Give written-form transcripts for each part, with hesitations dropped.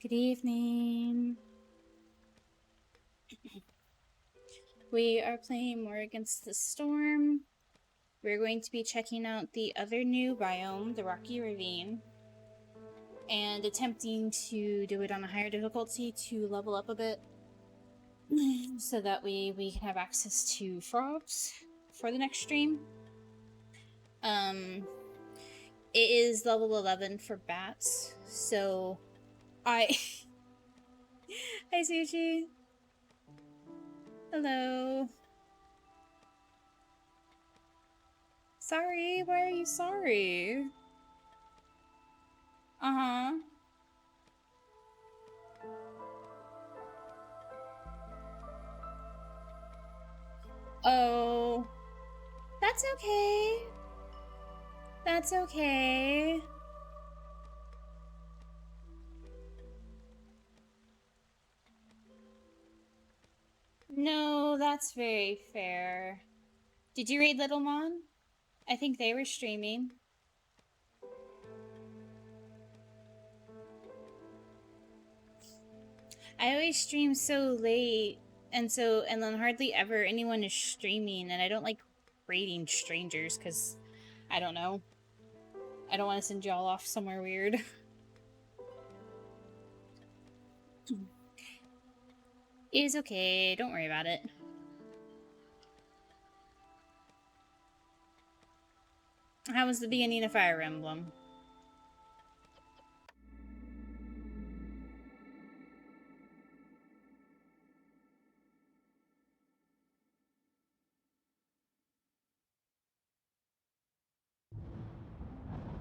Good evening. We are playing more Against the Storm. We're going to be checking out the other new biome, the Rocky Ravine, and attempting to do it on a higher difficulty to level up a bit so that we can have access to frogs for the next stream. It is level 11 for bats, so Hi Sushi. Hello. Sorry, why are you sorry? Uh-huh. Oh, that's okay. That's okay. No, that's very fair. Did you read Little Mon? I think they were streaming. I always stream so late, and then hardly ever anyone is streaming, and I don't like raiding strangers because I don't know. I don't want to send y'all off somewhere weird. It's okay, don't worry about it. How was the beginning of Fire Emblem?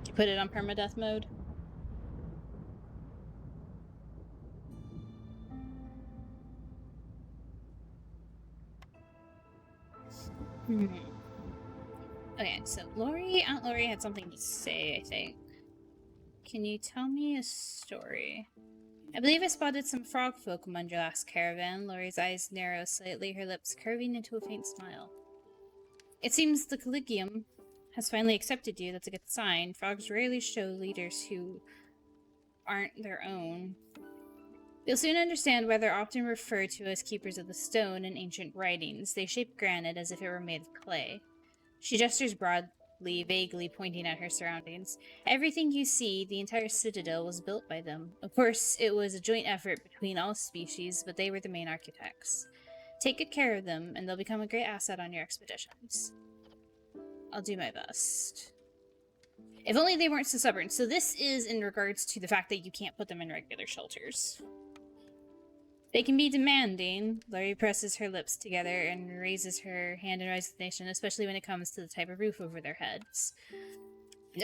You put it on permadeath mode? Okay, so Aunt Lori had something to say, I think. Can you tell me a story? I believe I spotted some frog folk among your last caravan. Lori's eyes narrow slightly, her lips curving into a faint smile. It seems the Collegium has finally accepted you. That's a good sign. Frogs rarely show leaders who aren't their own. You'll soon understand why they're often referred to as keepers of the stone in ancient writings. They shape granite as if it were made of clay. She gestures broadly, vaguely pointing at her surroundings. Everything you see, the entire citadel, was built by them. Of course, it was a joint effort between all species, but they were the main architects. Take good care of them, and they'll become a great asset on your expeditions. I'll do my best. If only they weren't so stubborn. So this is in regards to the fact that you can't put them in regular shelters. They can be demanding. Laurie presses her lips together and raises her hand in resignation, especially when it comes to the type of roof over their heads.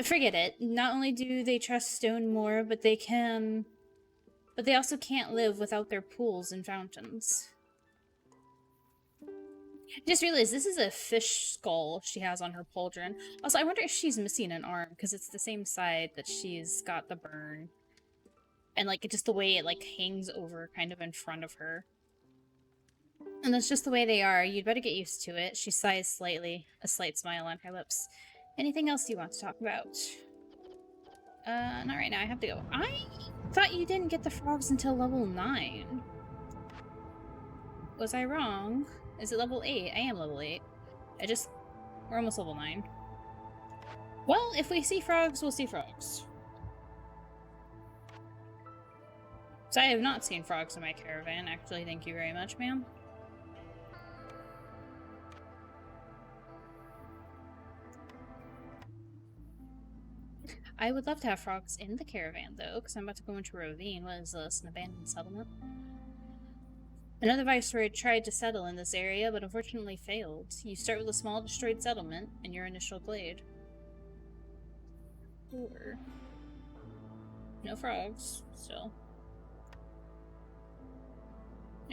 Forget it. Not only do they trust stone more, but they also can't live without their pools and fountains. Just realized this is a fish skull she has on her pauldron. Also, I wonder if she's missing an arm, because it's the same side that she's got the burn. And, like, just the way it, like, hangs over kind of in front of her. And that's just the way they are. You'd better get used to it. She sighs slightly, a slight smile on her lips. Anything else you want to talk about? Not right now. I have to go. I thought you didn't get the frogs until level 9. Was I wrong? Is it level 8? I am level 8. We're almost level 9. Well, if we see frogs, we'll see frogs. So I have not seen frogs in my caravan, actually. Thank you very much, ma'am. I would love to have frogs in the caravan, though, because I'm about to go into Ravine. What is this, an abandoned settlement? Another viceroy tried to settle in this area, but unfortunately failed. You start with a small destroyed settlement in your initial glade. Or... no frogs, still.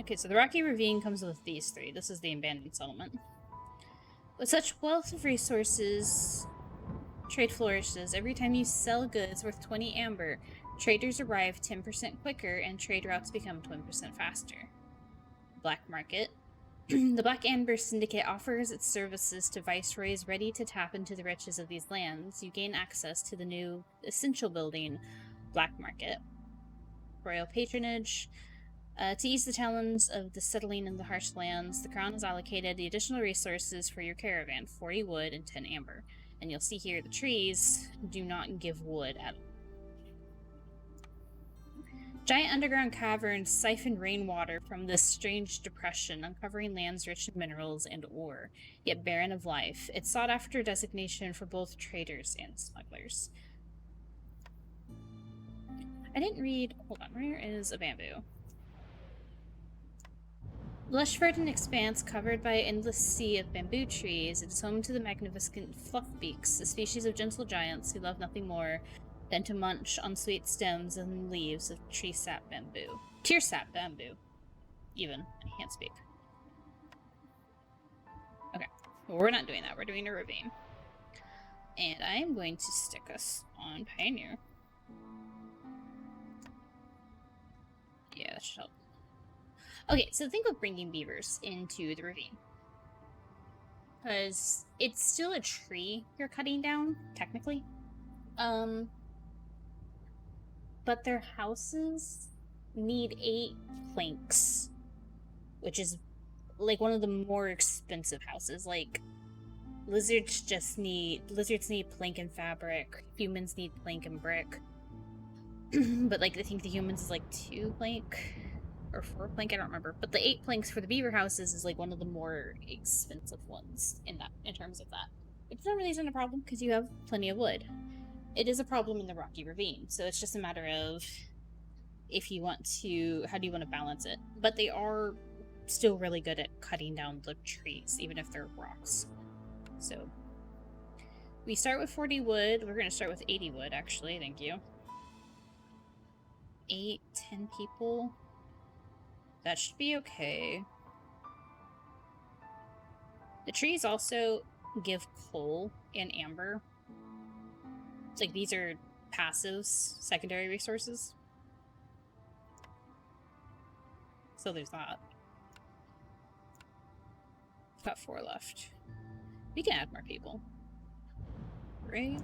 Okay, so the Rocky Ravine comes with these three. This is the abandoned settlement. With such wealth of resources, trade flourishes. Every time you sell goods worth 20 amber, traders arrive 10% quicker and trade routes become 20% faster. Black market. The Black Amber Syndicate offers its services to viceroys ready to tap into the riches of these lands. You gain access to the new essential building, Black Market. royal patronage. To ease the talons of the settling in the harsh lands, the crown has allocated the additional resources for your caravan, 40 wood and 10 amber. And you'll see here the trees do not give wood at all. Giant underground caverns siphon rainwater from this strange depression, uncovering lands rich in minerals and ore, yet barren of life. It's sought after designation for both traders and smugglers. I didn't read... Hold on, where is a bamboo? Lush verdant expanse covered by an endless sea of bamboo trees, it is home to the magnificent fluffbeaks, a species of gentle giants who love nothing more than to munch on sweet stems and leaves of tree sap bamboo. Tear sap bamboo. Even. I can't speak. Okay. Well, we're not doing that. We're doing a ravine. And I'm going to stick us on Pioneer. Yeah, that should help. Okay, so think of bringing beavers into the ravine. Because it's still a tree you're cutting down, technically. But their houses need 8 planks, which is like one of the more expensive houses. Like lizards need plank and fabric. Humans need plank and brick. But like I think the humans is like 2 plank or 4 plank, I don't remember. But the 8 planks for the beaver houses is like one of the more expensive ones in terms of that. Which for some reason isn't a problem because you have plenty of wood. It is a problem in the rocky ravine, so it's just a matter of if you want to, how do you want to balance it? But they are still really good at cutting down the trees, even if they're rocks. So we start with 40 wood. We're going to start with 80 wood, actually. Thank you. 8, 10 people. That should be okay. The trees also give coal and amber. It's like these are passives, secondary resources. So there's that. We've got 4 left. We can add more people. Right?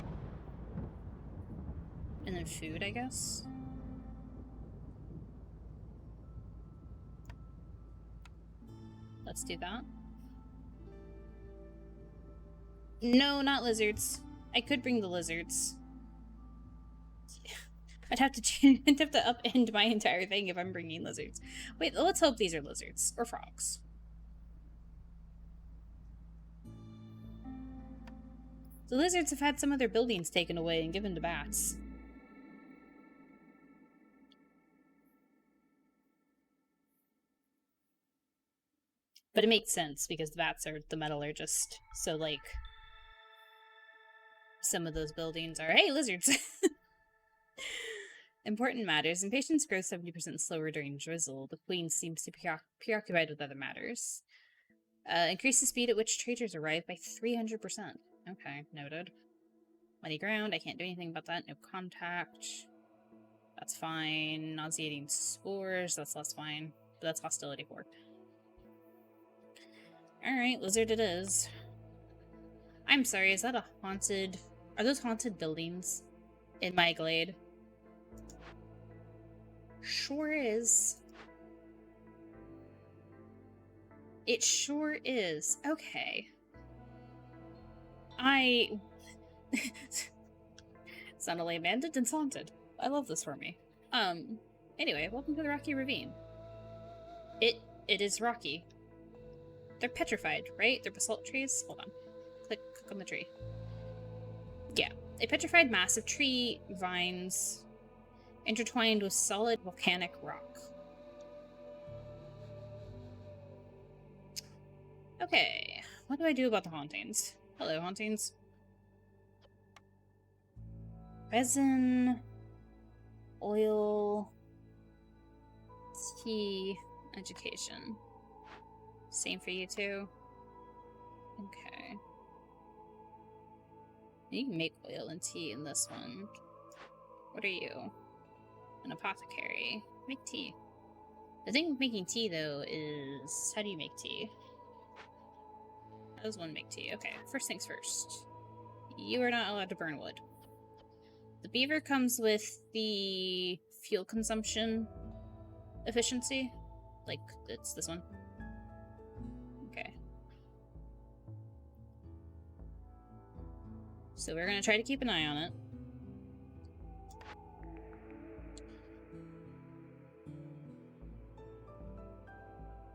And then food, I guess. Let's do that. No, not lizards. I could bring the lizards. I'd have to upend my entire thing if I'm bringing lizards. Wait, let's hope these are lizards. Or frogs. The lizards have had some of their buildings taken away and given to bats. But it makes sense because the bats are the metallurgist. So like some of those buildings are, hey, lizards. Important matters. Impatience grows 70% slower during drizzle. The queen seems to be preoccupied with other matters. Increase the speed at which traders arrive by 300%. Okay, noted. Muddy ground. I can't do anything about that. No contact. That's fine. Nauseating spores. That's less fine. But that's hostility 4. Alright, lizard it is. I'm sorry, is that a haunted... Are those haunted buildings in my glade? Sure is. It sure is. Okay. It's not only abandoned, it's haunted. I love this for me. Anyway, welcome to the Rocky Ravine. It is rocky. They're petrified, right? They're basalt trees? Hold on. Click on the tree. Yeah. A petrified mass of tree vines intertwined with solid volcanic rock. Okay. What do I do about the hauntings? Hello, hauntings. Resin, oil, tea, education. Same for you too? Okay. You can make oil and tea in this one. What are you? An apothecary. Make tea. The thing with making tea, though, is... How do you make tea? How does one make tea? Okay, first things first. You are not allowed to burn wood. The beaver comes with the fuel consumption efficiency. Like, it's this one. Okay. So we're gonna try to keep an eye on it.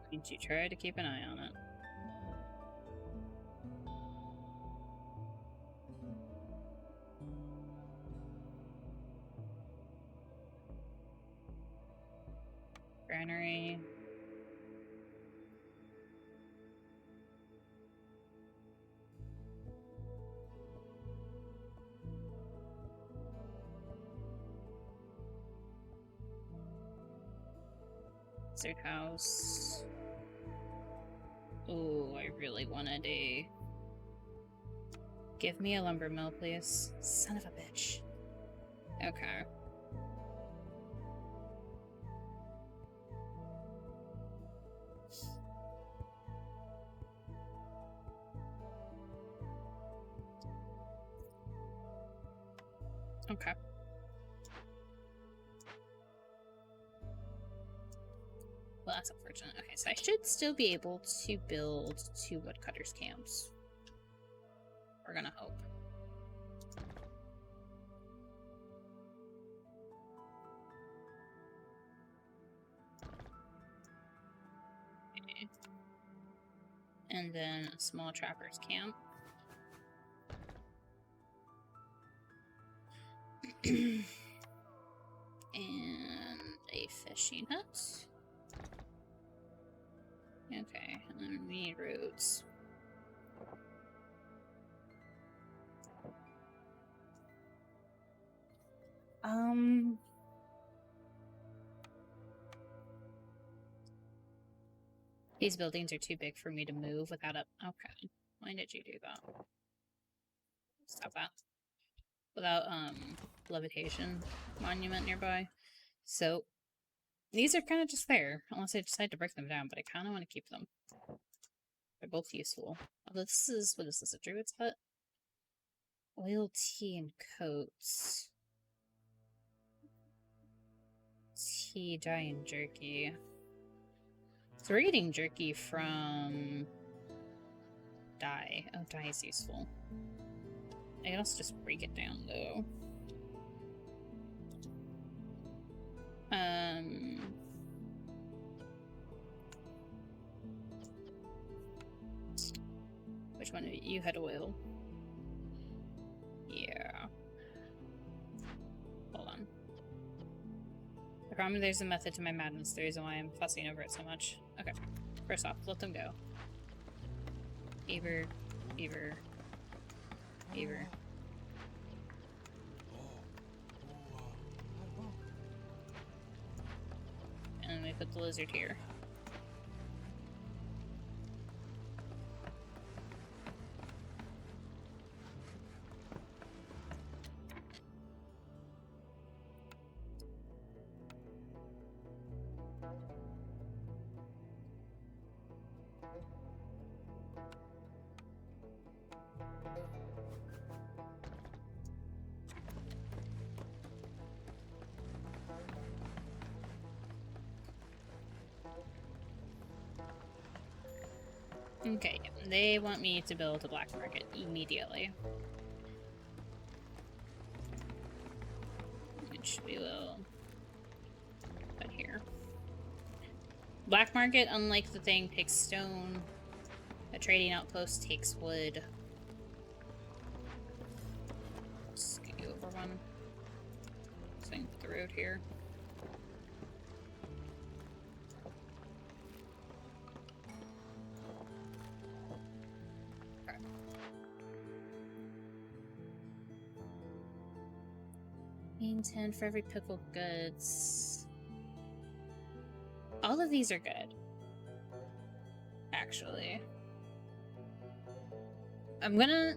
Going to try to keep an eye on it. Granary. Desert house. Oh, I really wanted a... Give me a lumber mill, please. Son of a bitch. Okay. Okay. Well, that's unfortunate. Okay, so I should still be able to build 2 woodcutters camps. We're gonna hope. Okay. And then a small trapper's camp. And a fishing hut. Okay, and then we need roads. These buildings are too big for me to move without a... Okay. Why did you do that? Stop that. Without, levitation monument nearby. So, these are kind of just there, unless I decide to break them down, but I kind of want to keep them. They're both useful. Although this is... What is this, a druid's hut? Oil, tea, and coats. Tea, dye, and jerky. So we're getting jerky from dye. Oh, dye is useful. I can also just break it down, though. Which one of you had oil? Yeah. Hold on. I promise there's a method to my madness. The reason why I'm fussing over it so much. Okay. First off, let them go. Beaver. Beaver. Beaver. And then we put the lizard here. Okay, they want me to build a black market immediately. Which we will put here. Black market, unlike the thing, takes stone. A trading outpost takes wood. Let's get you over one. So I can put the road here. Gain 10 for every pickled goods. All of these are good. Actually. I'm gonna...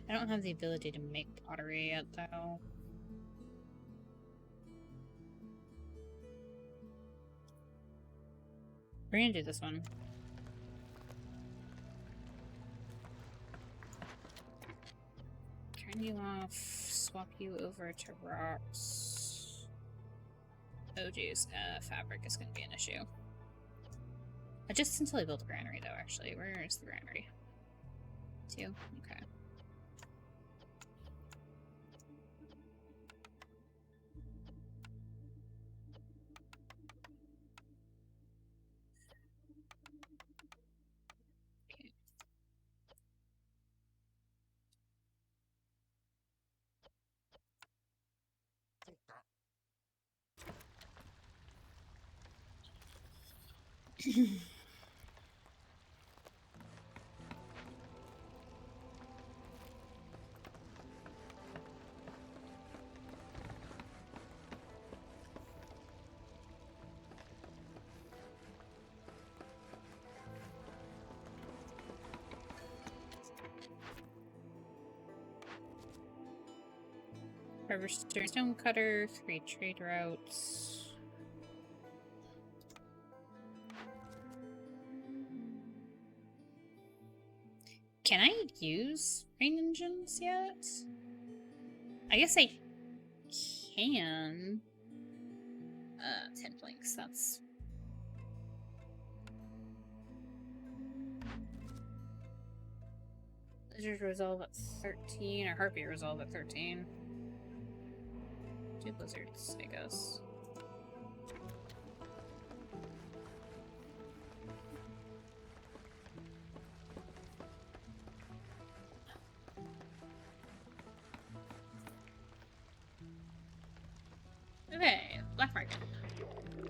I don't have the ability to make pottery yet, though. We're gonna do this one. Turn you off, swap you over to rocks. Oh geez, fabric is gonna be an issue. Just until I build a granary, though, actually. Where is the granary? 2? Okay. Harvester, stone cutter, 3 trade routes. Can I use rain engines yet? I guess I can. 10 planks, that's... Lizard resolve at 13, or Harpy resolve at 13. 2 blizzards, I guess. Okay, Black Market.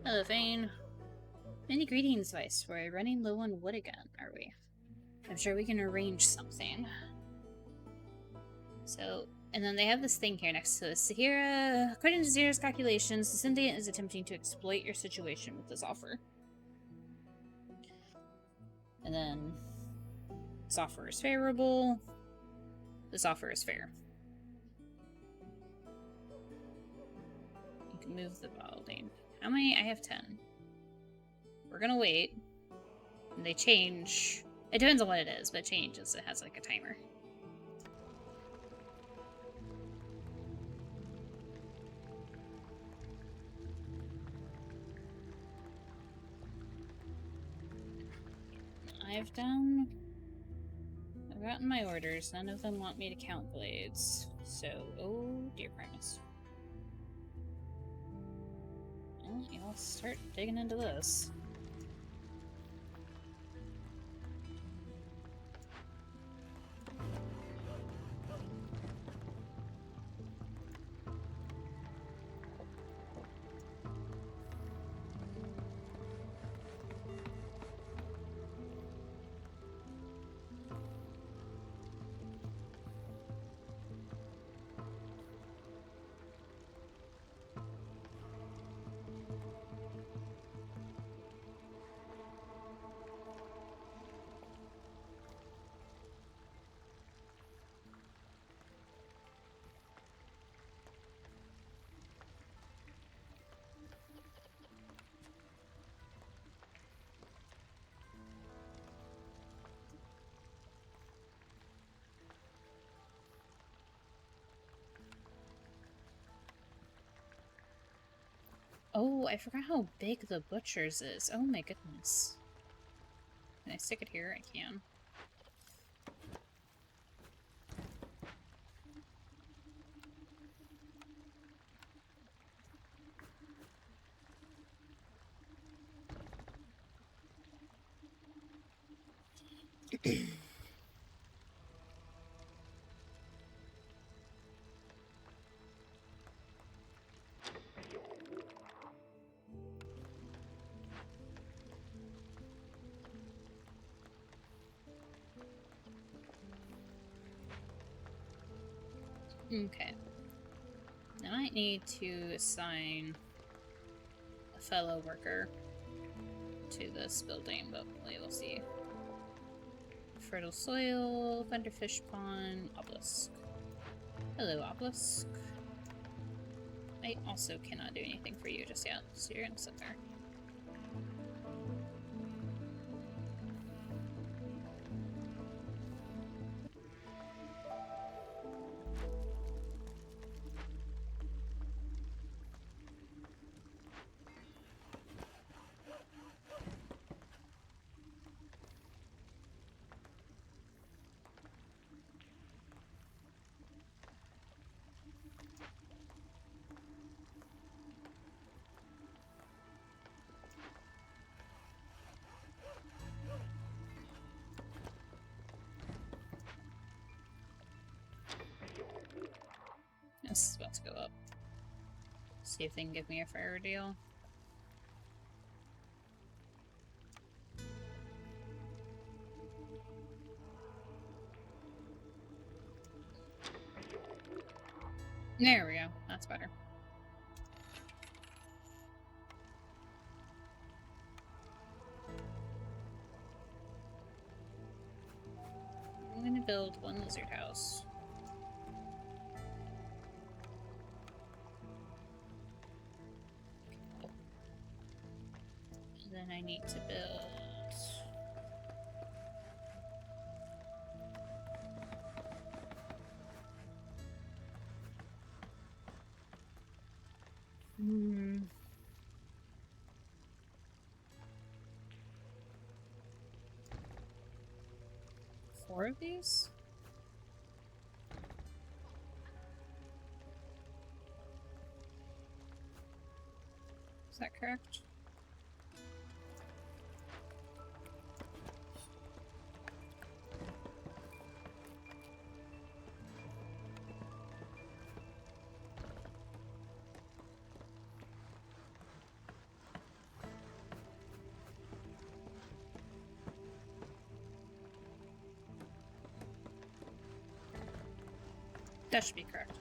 Hello, Ravine. Many greetings, Viceroy. Running low on wood again, are we? I'm sure we can arrange something. So, and then they have this thing here next to us. Sahira, according to Zira's calculations, the Syndiate is attempting to exploit your situation with this offer. And then, this offer is favorable. This offer is fair. You can move the building. How many? I have 10. We're gonna wait. And they change. It depends on what it is, but it changes. It has like a timer. I've gotten my orders. None of them want me to count blades. So, oh dear Primus. Well, you'll start digging into this. Oh, I forgot how big the butcher's is. Oh my goodness. Can I stick it here? I can. Okay. I might need to assign a fellow worker to this building, but we will see. Fertile soil, thunderfish pond, obelisk. Hello, obelisk. I also cannot do anything for you just yet, so you're gonna sit there. This is about to go up. See if they can give me a fairer deal. There we go. That's better. I'm gonna build one lizard house. And then I need to build... Four of these? Is that correct? That should be correct.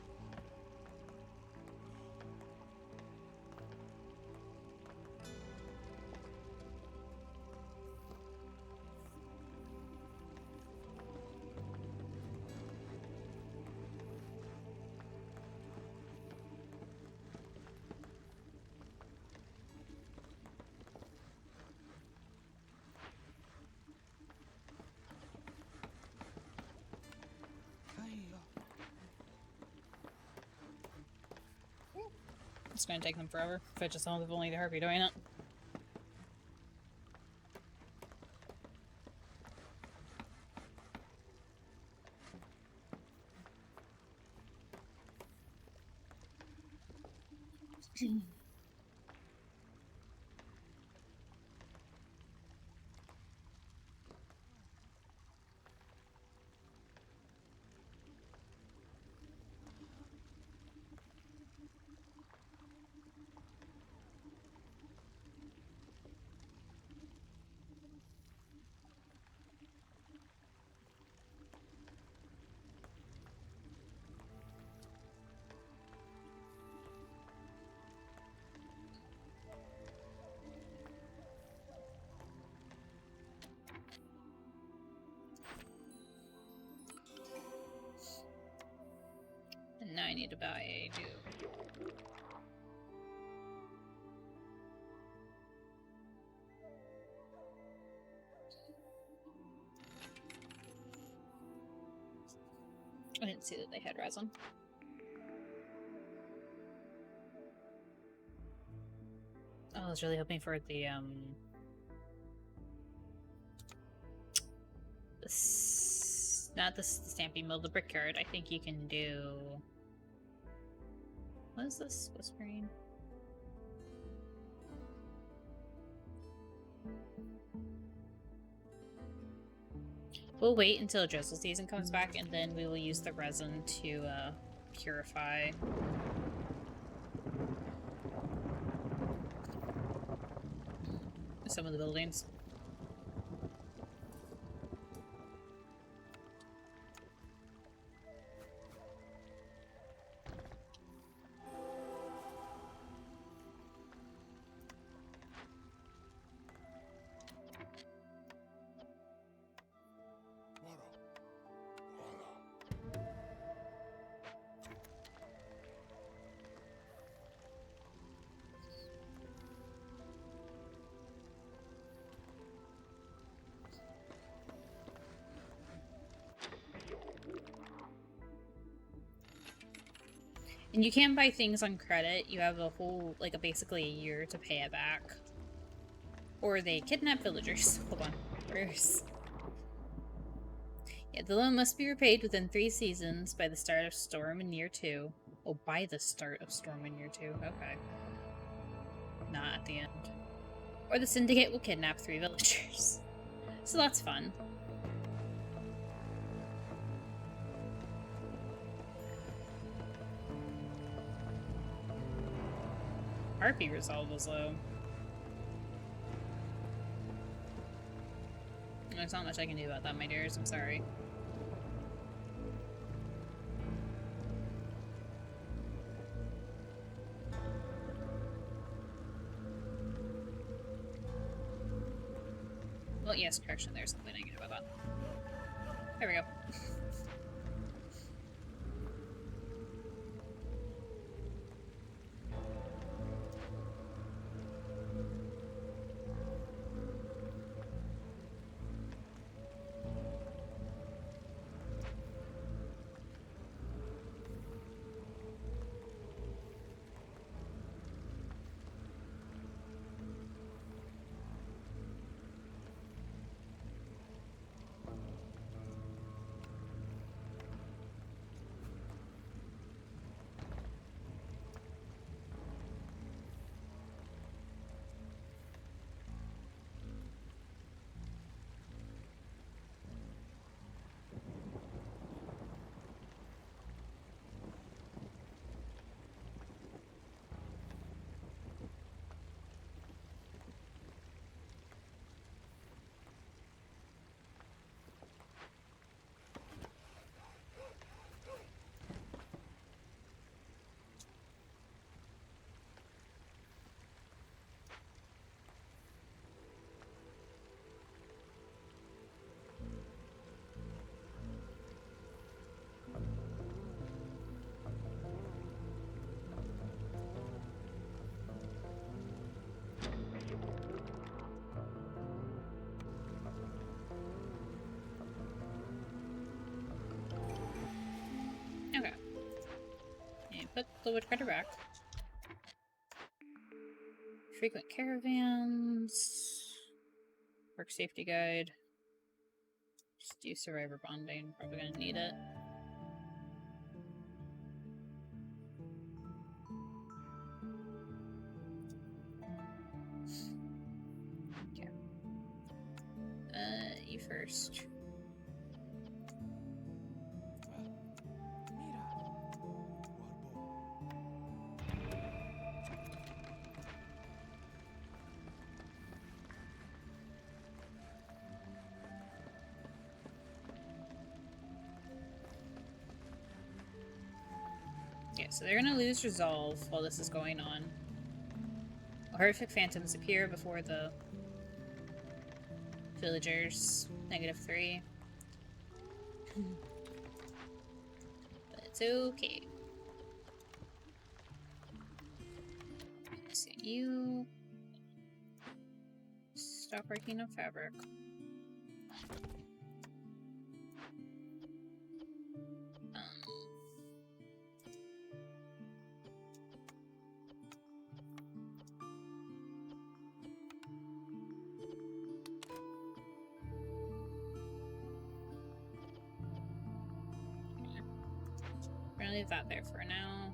It's gonna take them forever. If I just don't have only the harpy doing it. And now I need to buy a new... I didn't see that they had resin. Oh, I was really hoping for the not the stamping mill, the brickyard. I think you can do... What is this? Whispering? We'll wait until drizzle season comes back, and then we will use the resin to purify. Some of the buildings. And you can buy things on credit. You have a whole, like, basically a year to pay it back. Or they kidnap villagers. Hold on. Where's... Yeah, the loan must be repaid within 3 seasons by the start of storm in year 2. Oh, by the start of storm in year 2. Okay. Not at the end. Or the syndicate will kidnap 3 villagers. So that's fun. Harpy resolve was low. There's not much I can do about that, my dears. I'm sorry. Well, yes, correction, there's something I can do about that. There we go. Okay. And put the woodcutter back. Frequent caravans. Work safety guide. Just do survivor bonding. Probably gonna need it. Okay. You first. Yeah, so they're gonna lose resolve while this is going on. Horrific phantoms appear before the villagers. -3. But it's okay. So you stop working on fabric. We're gonna leave that there for now.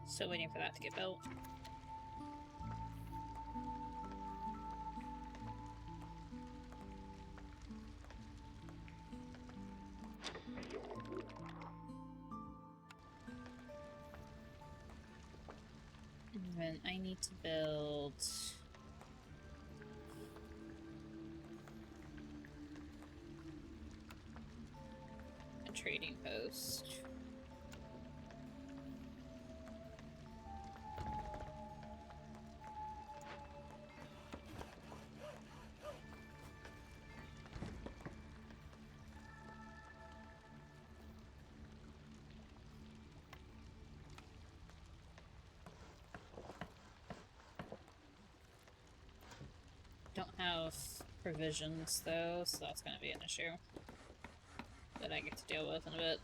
Still waiting for that to get built. And then I need to build a trading post. Don't have provisions though, so that's gonna be an issue that I get to deal with in a bit.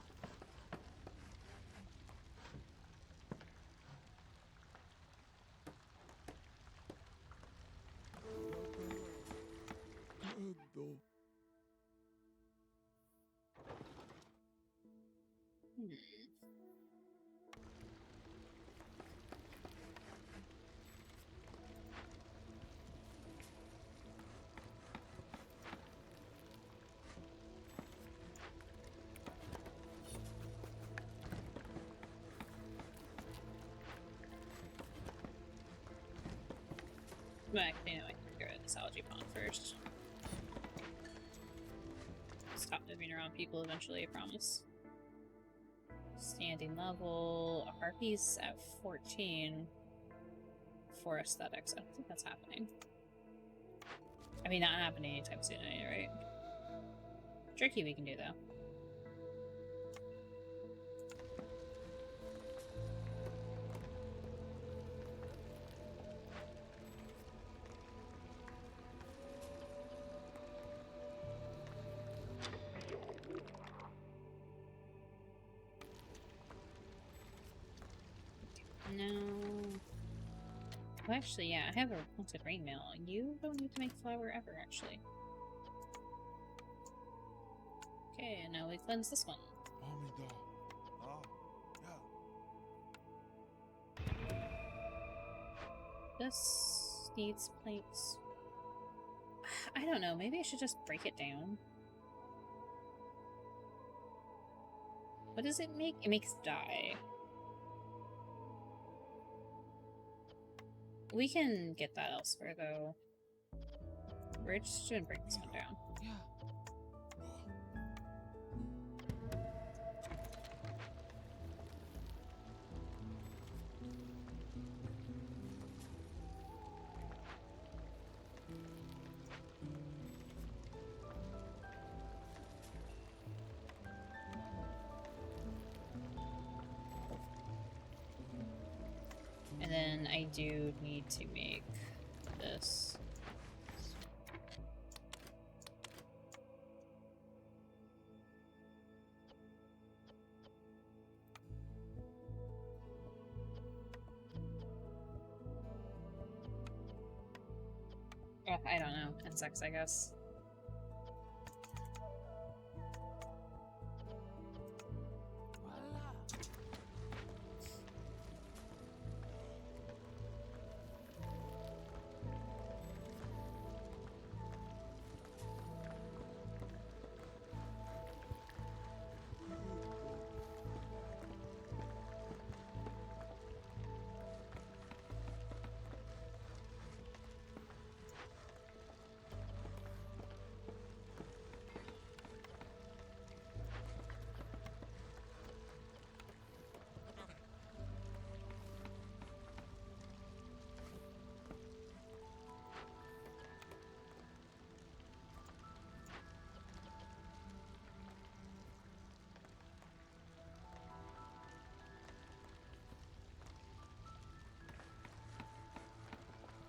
But actually, no, I can go to this algae pond first. Stop moving around people eventually, I promise. Standing level. Harpy's at 14 for aesthetics. I don't think that's happening. I mean, not happening anytime soon, right? Tricky we can do, though. No. Well, actually, yeah, I have a wanted rain mail. You don't need to make flour ever, actually. Okay, and now we cleanse this one. This needs plates. I don't know, maybe I should just break it down. What does it make? It makes dye. We can get that elsewhere, though. We're just gonna break this one down. And then I do need to make this. I don't know. Insects, I guess.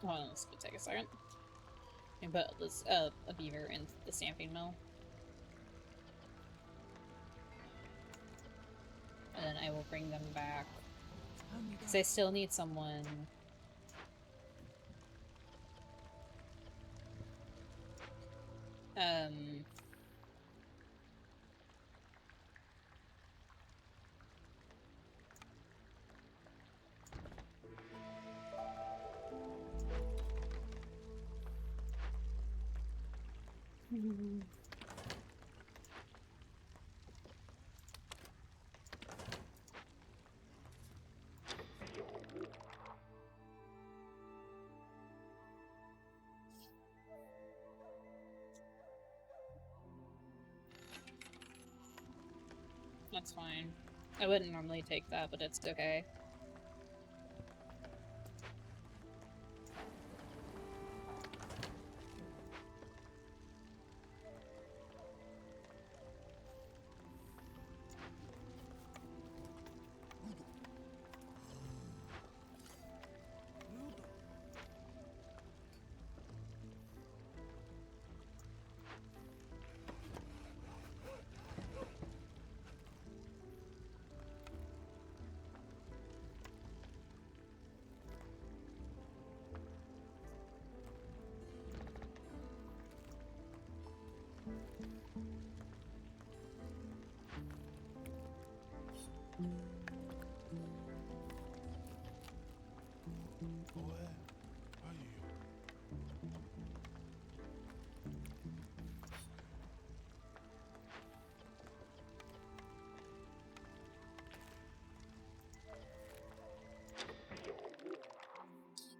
Hold on, this could take a second. And put this, a beaver in the stamping mill. And then I will bring them back. Because I still need someone. That's fine. I wouldn't normally take that, but it's okay.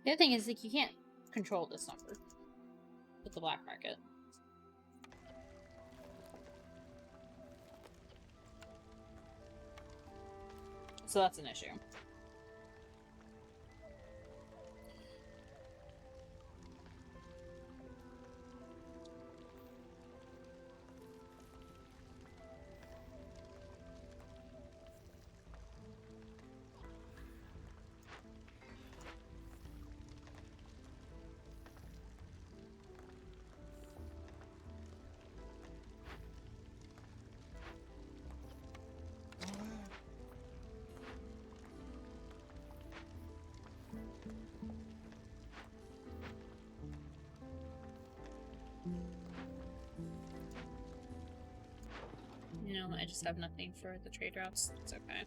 The other thing is, like, you can't control this number with the black market. So that's an issue. You know, I just have nothing for the trade routes. It's okay.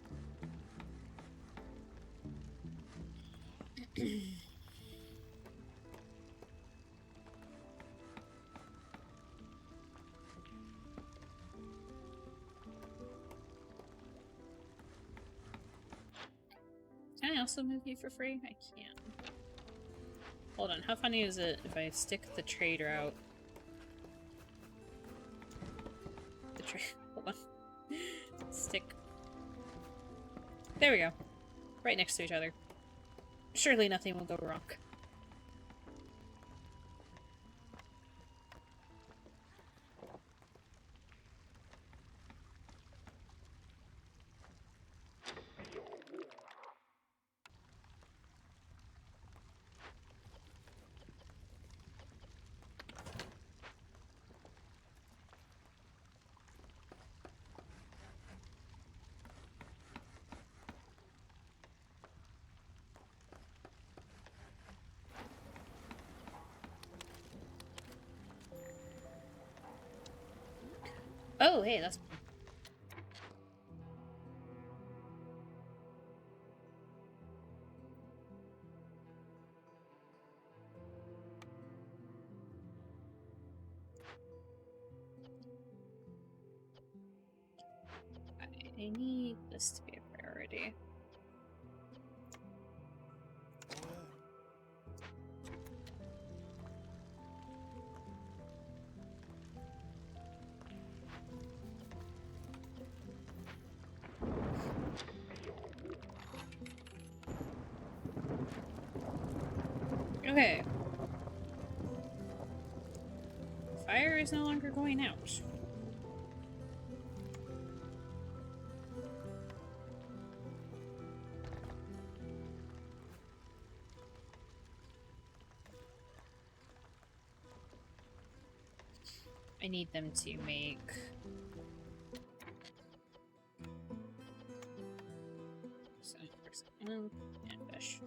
Can I also move you for free? I can. Hold on, how funny is it if I stick the trade route? Hold on. Stick. There we go. Right next to each other. Surely nothing will go wrong. Oh, hey, that's... I need this to be a priority. Okay. Fire is no longer going out. I need them to make... and fish.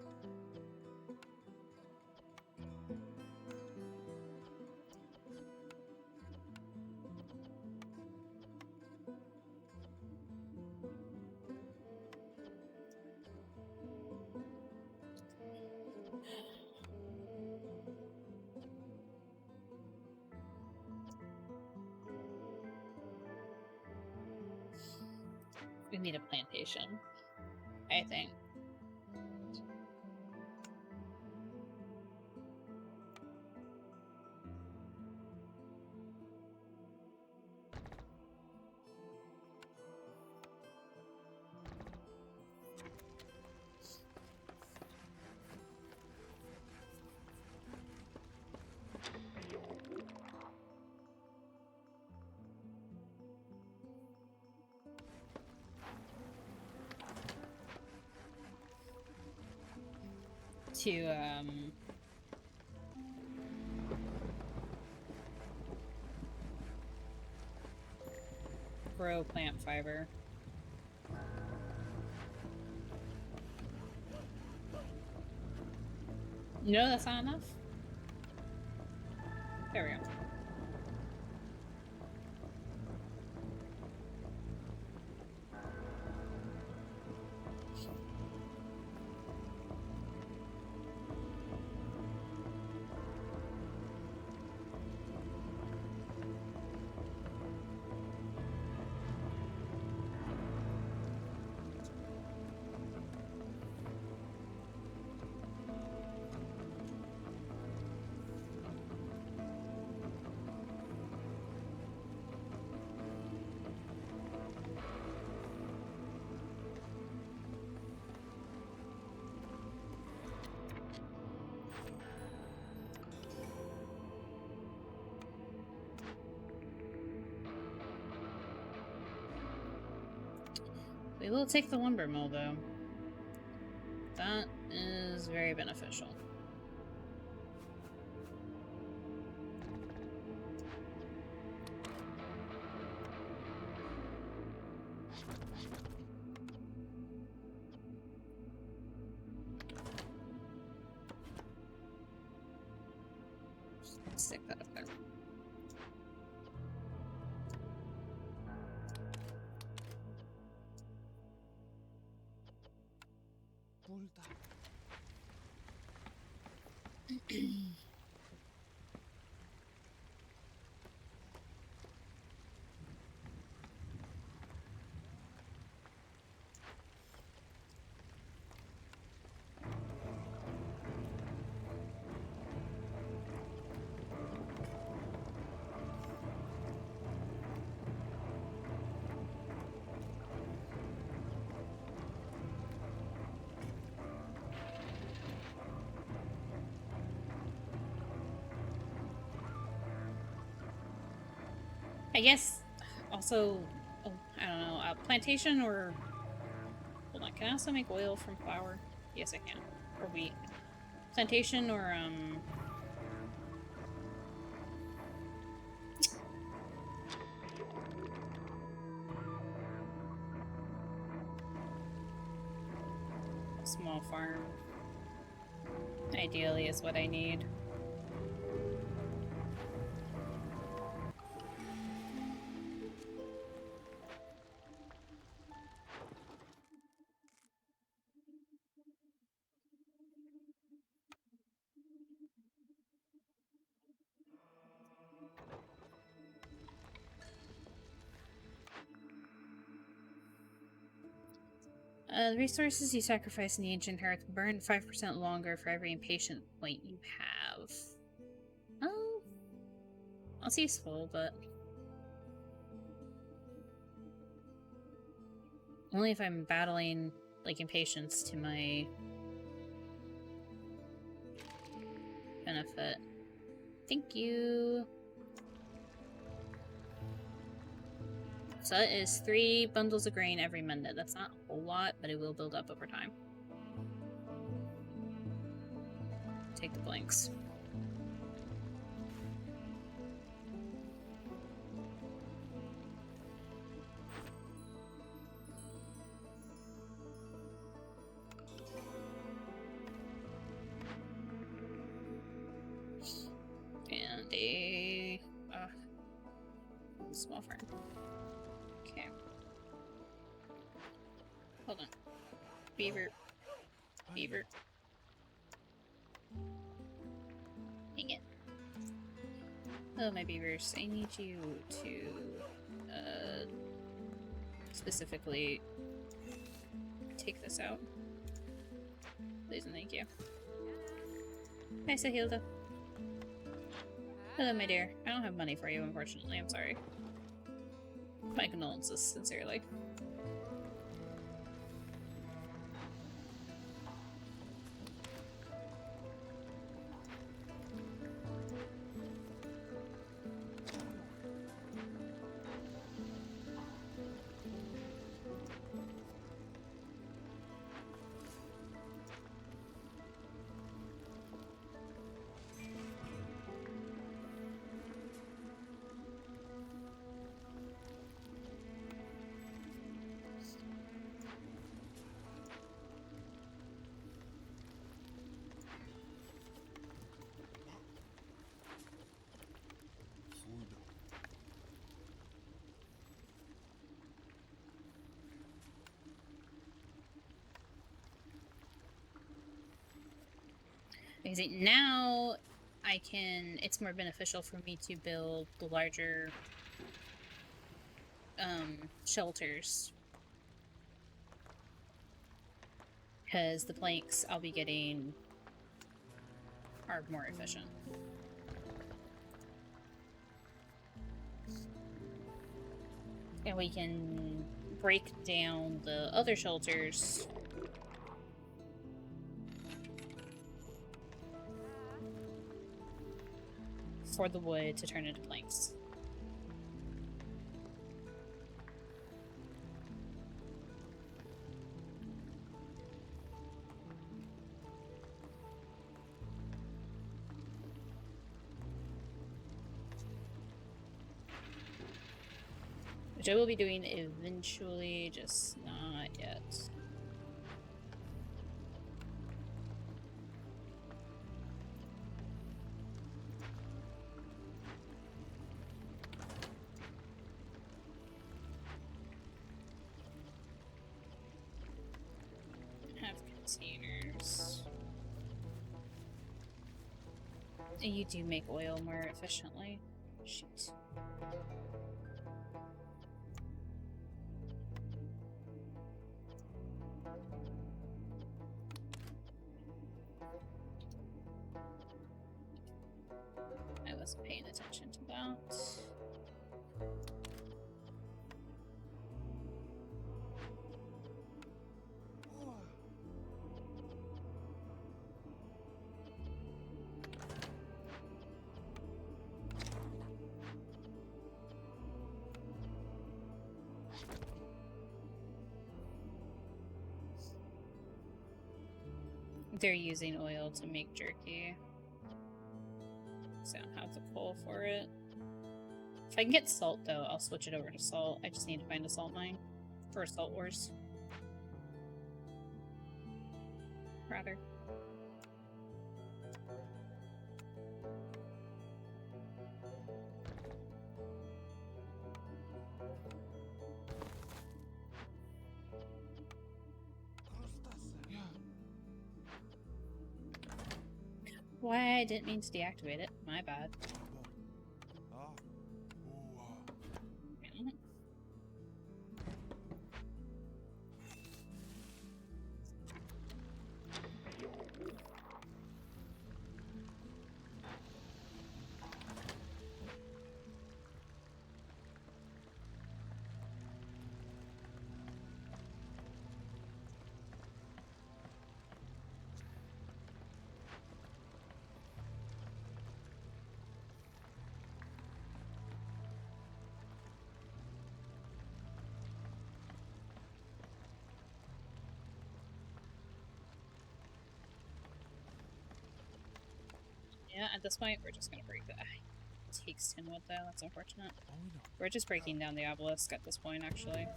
We need a plantation, I think. To, grow plant fiber. No, that's not enough? There we go. We will take the lumber mill, though. That is very beneficial. Stick that up there. I guess also, oh, I don't know, plantation or... Hold on, can I also make oil from flour? Yes, I can. Or wheat. Plantation or, small farm. Ideally is what I need. The resources you sacrifice in the ancient hearth burn 5% longer for every impatient point you have. Oh, that's useful, but only if I'm battling, like, impatience to my benefit. Thank you. So that is 3 bundles of grain every Monday. That's not a whole lot, but it will build up over time. Take the blanks. And a small farm. Okay. Hold on. Beaver. Beaver. Dang it. Oh, my beavers. I need you to, specifically take this out. Please and thank you. Hi, Sahilda. Hello, my dear. I don't have money for you, unfortunately. I'm sorry. My condolences, sincerely. Because now I can, it's more beneficial for me to build the larger shelters. Because the planks I'll be getting are more efficient. And we can break down the other shelters for the wood to turn into planks. which I will be doing eventually, just not yet. Have containers. You do make oil more efficiently. Shoot. I wasn't paying attention to that. They're using oil to make jerky. So I don't have the coal for it. If I can get salt, though, I'll switch it over to salt. I just need to find a salt mine. Or a salt wars. Rather. Why? I didn't mean to deactivate it. My bad. Yeah, at this point, we're just gonna break that. It takes 10 wood, though. That's unfortunate. We're just breaking down the obelisk at this point, actually.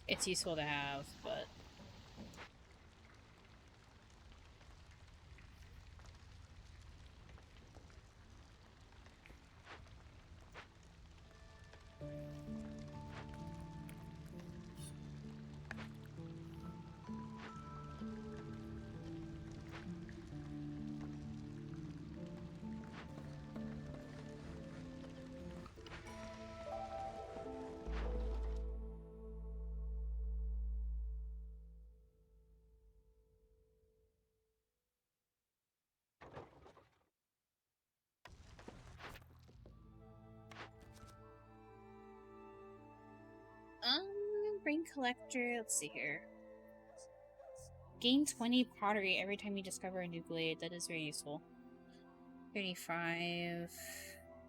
It's useful to have, but... Brain collector, let's see here. Gain 20 pottery every time you discover a new glade. That is very useful. 35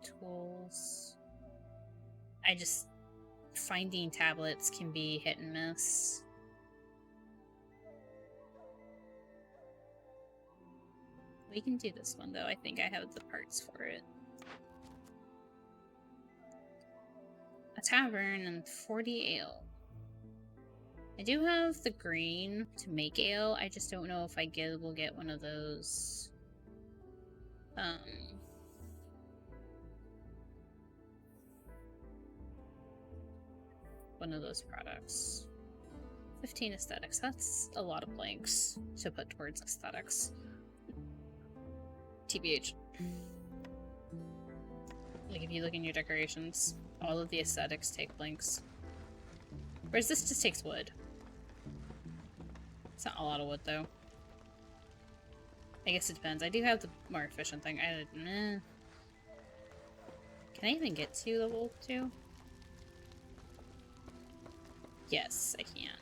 tools. I just... Finding tablets can be hit and miss. We can do this one, though. I think I have the parts for it. A tavern and 40 ale. I do have the grain to make ale. I just don't know if will get one of those. One of those products. 15 aesthetics. That's a lot of blanks to put towards aesthetics. TBH. Like, if you look in your decorations, all of the aesthetics take blanks. Whereas this just takes wood. It's not a lot of wood, though. I guess it depends. I do have the more efficient thing. Can I even get to level 2? Yes, I can.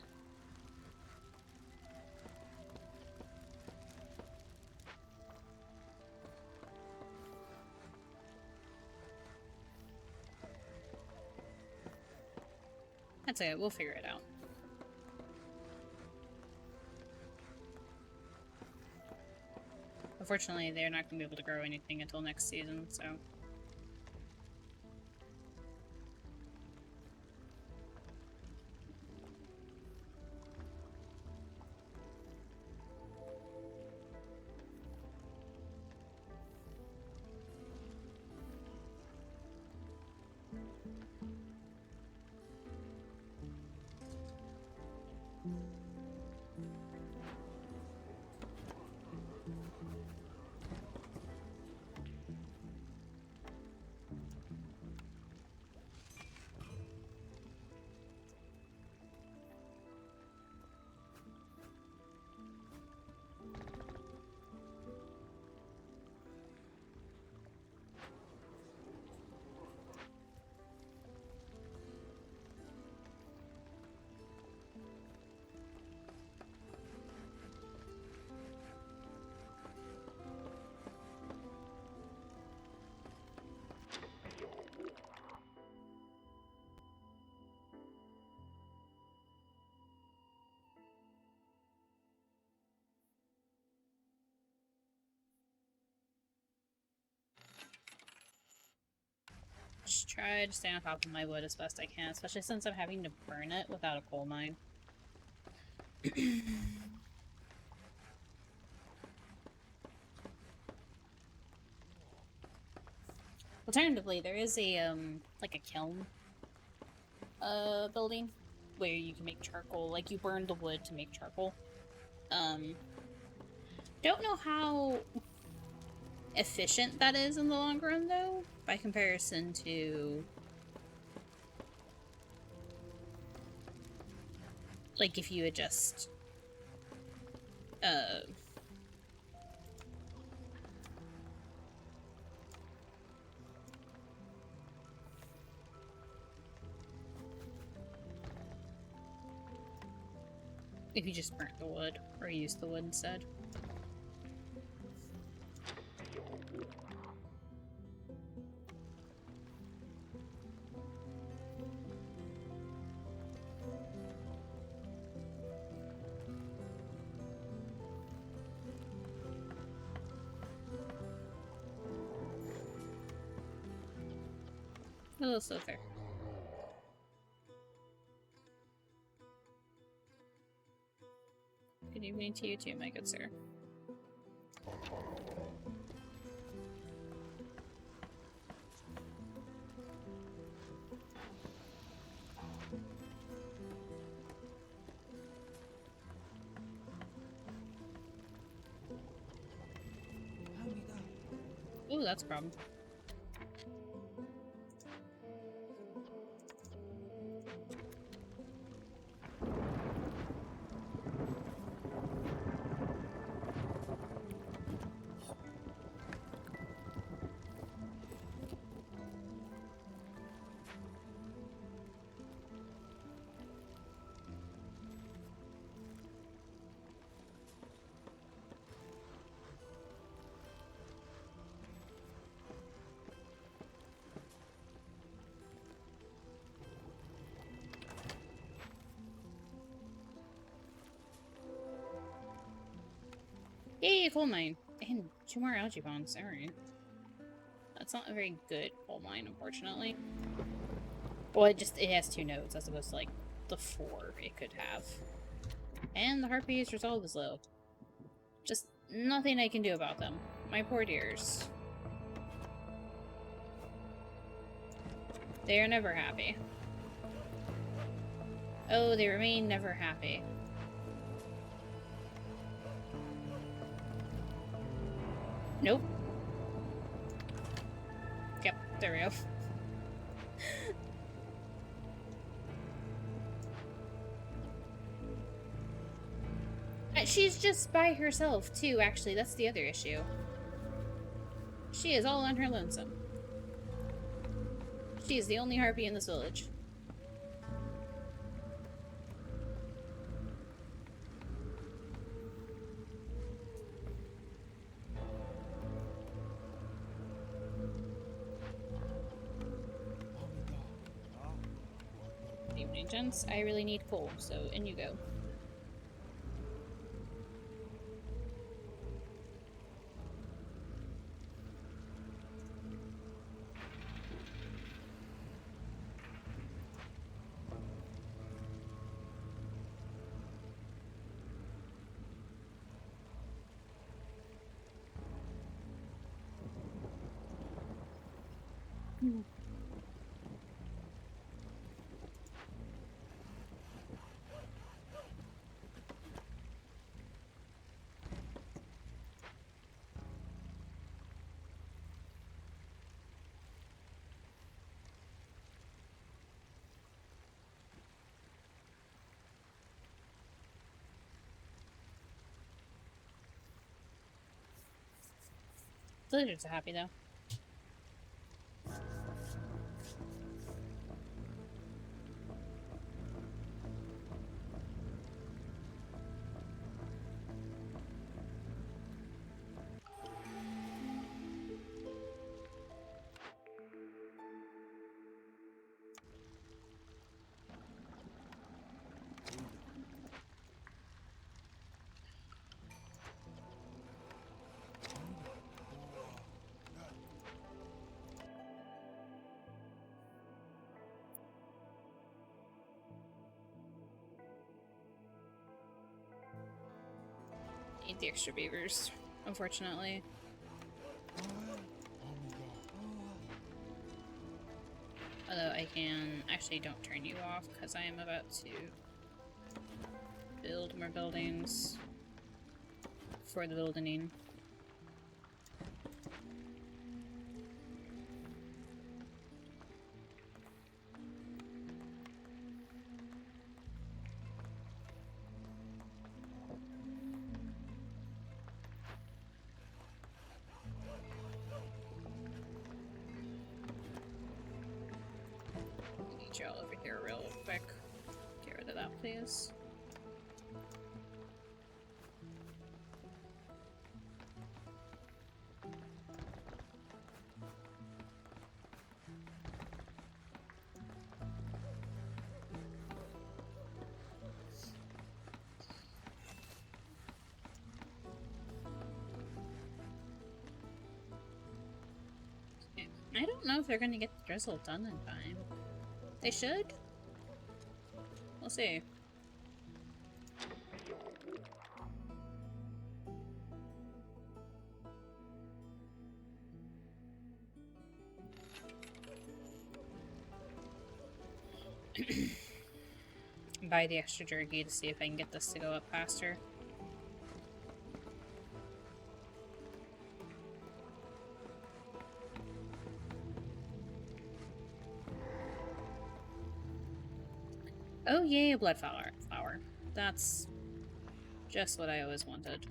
That's okay, we'll figure it out. Unfortunately, they're not going to be able to grow anything until next season, so... Just try to stay on top of my wood as best I can, especially since I'm having to burn it without a coal mine. Alternatively, there is a, like a kiln, building where you can make charcoal. Like, you burn the wood to make charcoal. Don't know how efficient that is in the long run, though, by comparison to... like, if you had just... if you just burnt the wood, or used the wood instead. Hello, Slither. Good evening to you too, my good sir. Ooh, that's a problem. Yay, coal mine! And 2 more algae bombs, alright. That's not a very good coal mine, unfortunately. Well, it has 2 nodes, as opposed to, like, the 4 it could have. And the Harpy's resolve is low. Just nothing I can do about them. My poor dears. They are never happy. Oh, they remain never happy. Nope. Yep, there we go. She's just by herself, too, actually. That's the other issue. She is all on her lonesome. She is the only harpy in this village. Good evening, gents. I really need coal, so in you go. Villagers are happy though. Need the extra beavers, unfortunately. Although I can actually don't turn you off because I am about to build more buildings for the building. Get y'all over here real quick. Get rid of that, please. I don't know if they're gonna get the drizzle done in time. They should? We'll see. Buy the extra jerky to see if I can get this to go up faster. Oh yay, a blood flower. That's just what I always wanted.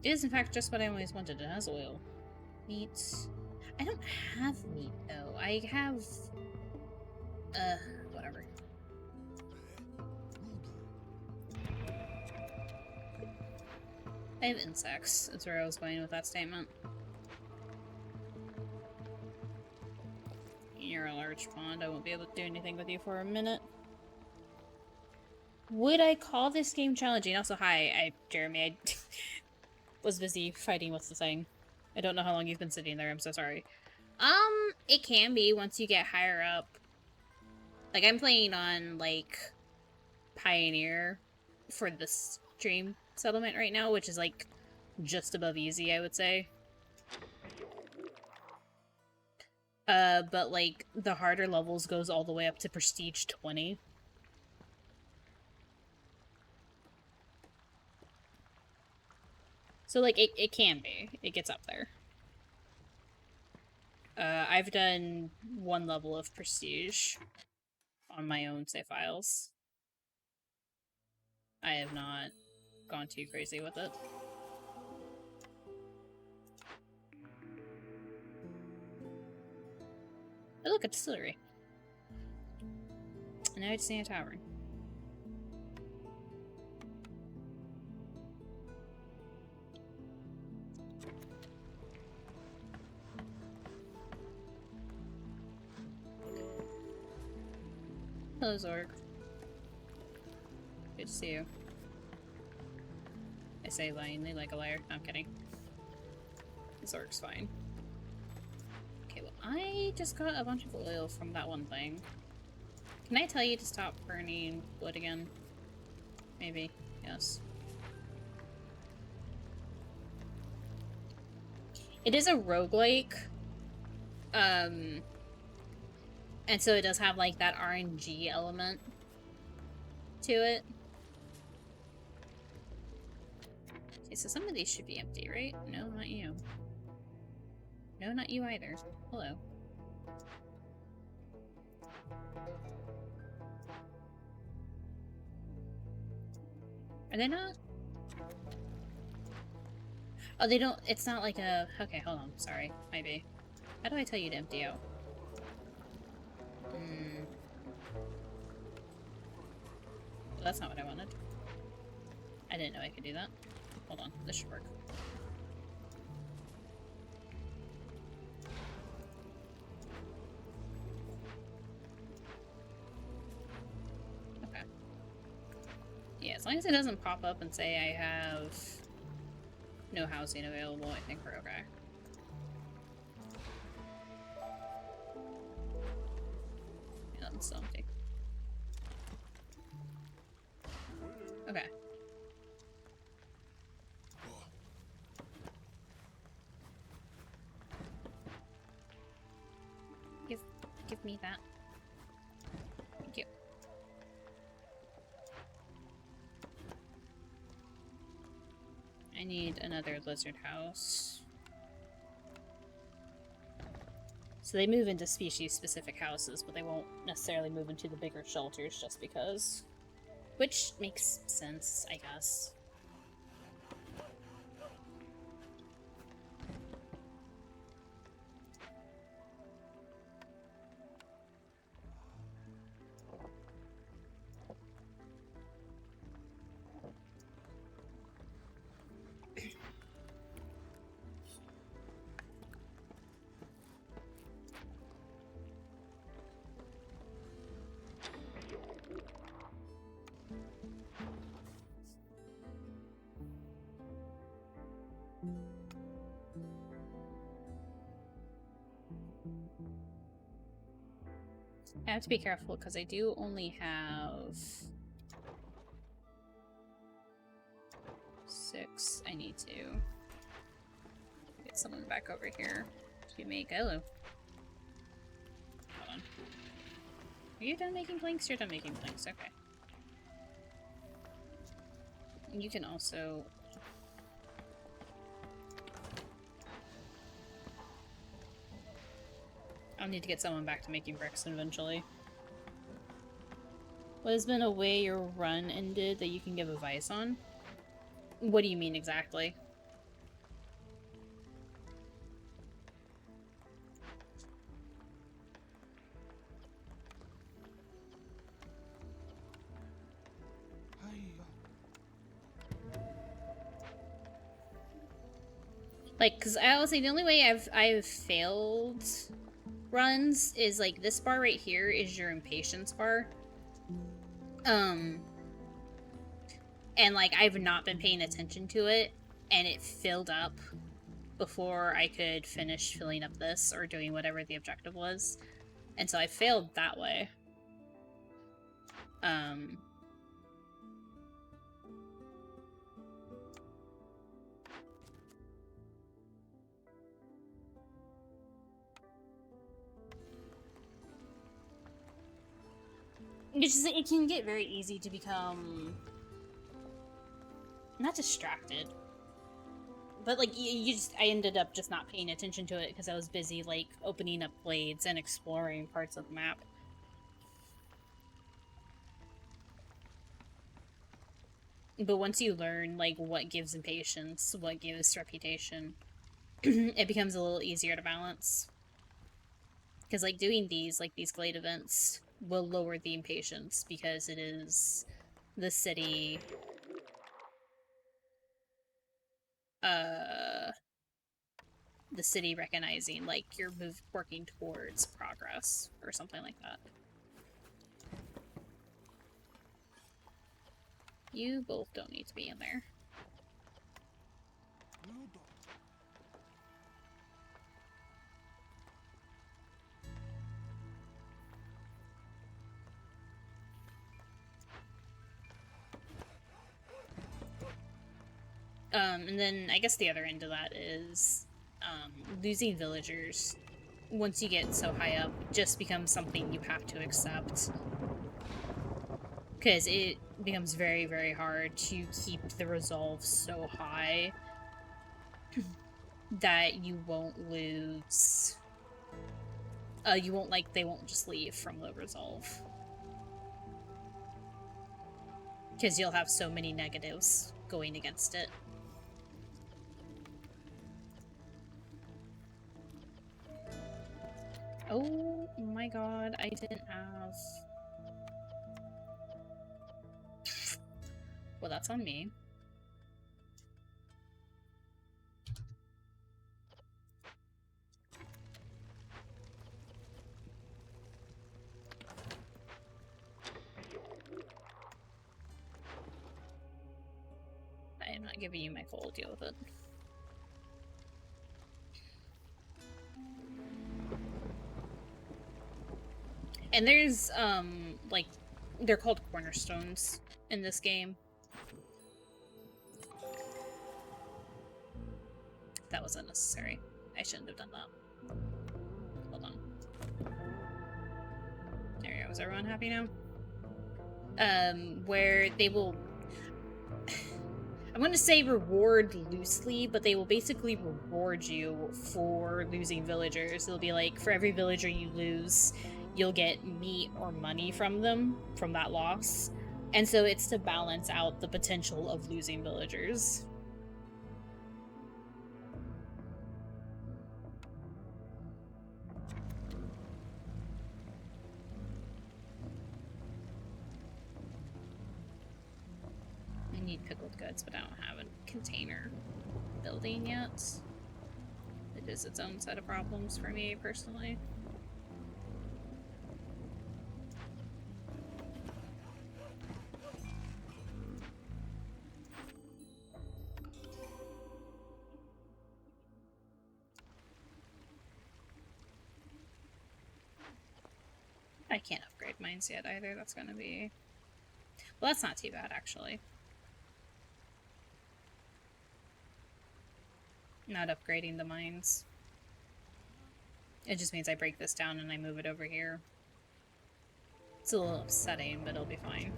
It is in fact just what I always wanted. It has oil. Meat. I don't have meat though. I have whatever. I have insects, is where I was going with that statement. You're a large pond. I won't be able to do anything with you for a minute. Would I call this game challenging? Also, hi, Jeremy. I was busy fighting with the thing. I don't know how long you've been sitting there. I'm so sorry. It can be once you get higher up. Like, I'm playing on, like, Pioneer for the stream settlement right now, which is, like, just above easy, I would say. But, like, the harder levels goes all the way up to Prestige 20. So, like, it can be. It gets up there. I've done one level of Prestige on my own save files. I have not gone too crazy with it. Oh, look, a distillery. And now I just need a tavern. Hello, Zorg. Good to see you. I say lyingly like a liar. No, I'm kidding. This works fine. Okay, well, I just got a bunch of oil from that one thing. Can I tell you to stop burning wood again? Maybe. Yes. It is a roguelike. And so it does have, like, that RNG element to it. Okay, so some of these should be empty, right? No, not you. No, not you either. Hello. Are they not? Oh, they don't- it's not like a- okay, hold on, sorry. Maybe. How do I tell you to empty out? Well, that's not what I wanted. I didn't know I could do that. Hold on, this should work. Okay. Yeah, as long as it doesn't pop up and say I have no housing available, I think we're okay. Yeah, that's still empty. Okay. Give me that. Thank you. I need another lizard house. So they move into species-specific houses, but they won't necessarily move into the bigger shelters just because. Which makes sense, I guess. I have to be careful because I do only have 6. I need to get someone back over here to make. Hello. Hold on. Are you done making planks? You're done making planks. Okay. You can also. I'll need to get someone back to making bricks eventually. What has been a way your run ended that you can give advice on? What do you mean exactly? Like, because I would say the only way I've failed runs is like this bar right here is your impatience bar. And like I've not been paying attention to it, and it filled up before I could finish filling up this or doing whatever the objective was. And so I failed that way. It's just, it can get very easy to become not distracted, but like I ended up just not paying attention to it because I was busy like opening up blades and exploring parts of the map. But once you learn like what gives impatience, what gives reputation, it becomes a little easier to balance. Because like doing these glade events will lower the impatience because it is the city recognizing like you're working towards progress or something like that. You both don't need to be in there. And then I guess the other end of that is losing villagers once you get so high up just becomes something you have to accept. Because it becomes very, very hard to keep the resolve so high that you won't lose. They won't just leave from low resolve. Because you'll have so many negatives going against it. Oh my god, I didn't have... Well, that's on me. I am not giving you my full deal with it. And there's, like, they're called cornerstones in this game. That was unnecessary. I shouldn't have done that. Hold on. There we go. Is everyone happy now? Where they will... I'm going to say reward loosely, but they will basically reward you for losing villagers. It'll be like, for every villager you lose, you'll get meat or money from them, from that loss. And so it's to balance out the potential of losing villagers. I need pickled goods, but I don't have a container building yet. It is its own set of problems for me, personally. I can't upgrade mines yet either. That's gonna be... Well, that's not too bad, actually. Not upgrading the mines. It just means I break this down and I move it over here. It's a little upsetting, but it'll be fine.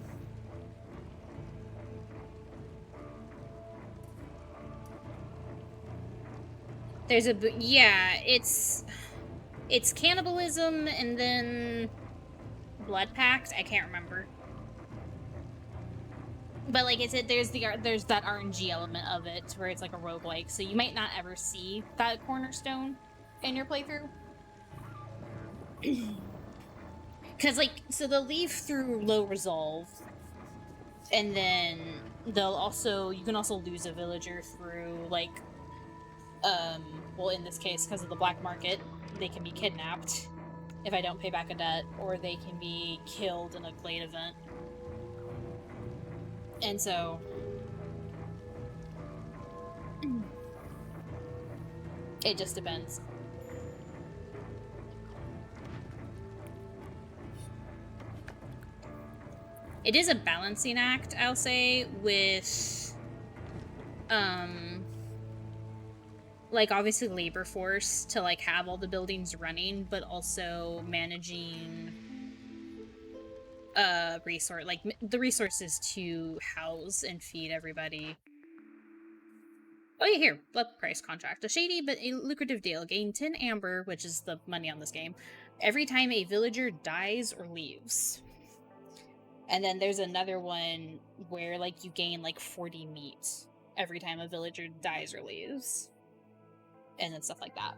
There's a... Yeah, it's cannibalism and then... Blood Pact? I can't remember. But like I said, there's that RNG element of it where it's like a roguelike, so you might not ever see that cornerstone in your playthrough. Because like, so they'll leave through low resolve, and then you can also lose a villager through like, well, in this case, because of the black market, they can be kidnapped if I don't pay back a debt, or they can be killed in a glade event. And so... It just depends. It is a balancing act, I'll say, with... like, obviously labor force to, like, have all the buildings running, but also managing... the resources to house and feed everybody. Oh yeah, here, blood price contract. A shady but a lucrative deal. Gain 10 amber, which is the money on this game, every time a villager dies or leaves. And then there's another one where, like, you gain, like, 40 meat every time a villager dies or leaves. And then stuff like that.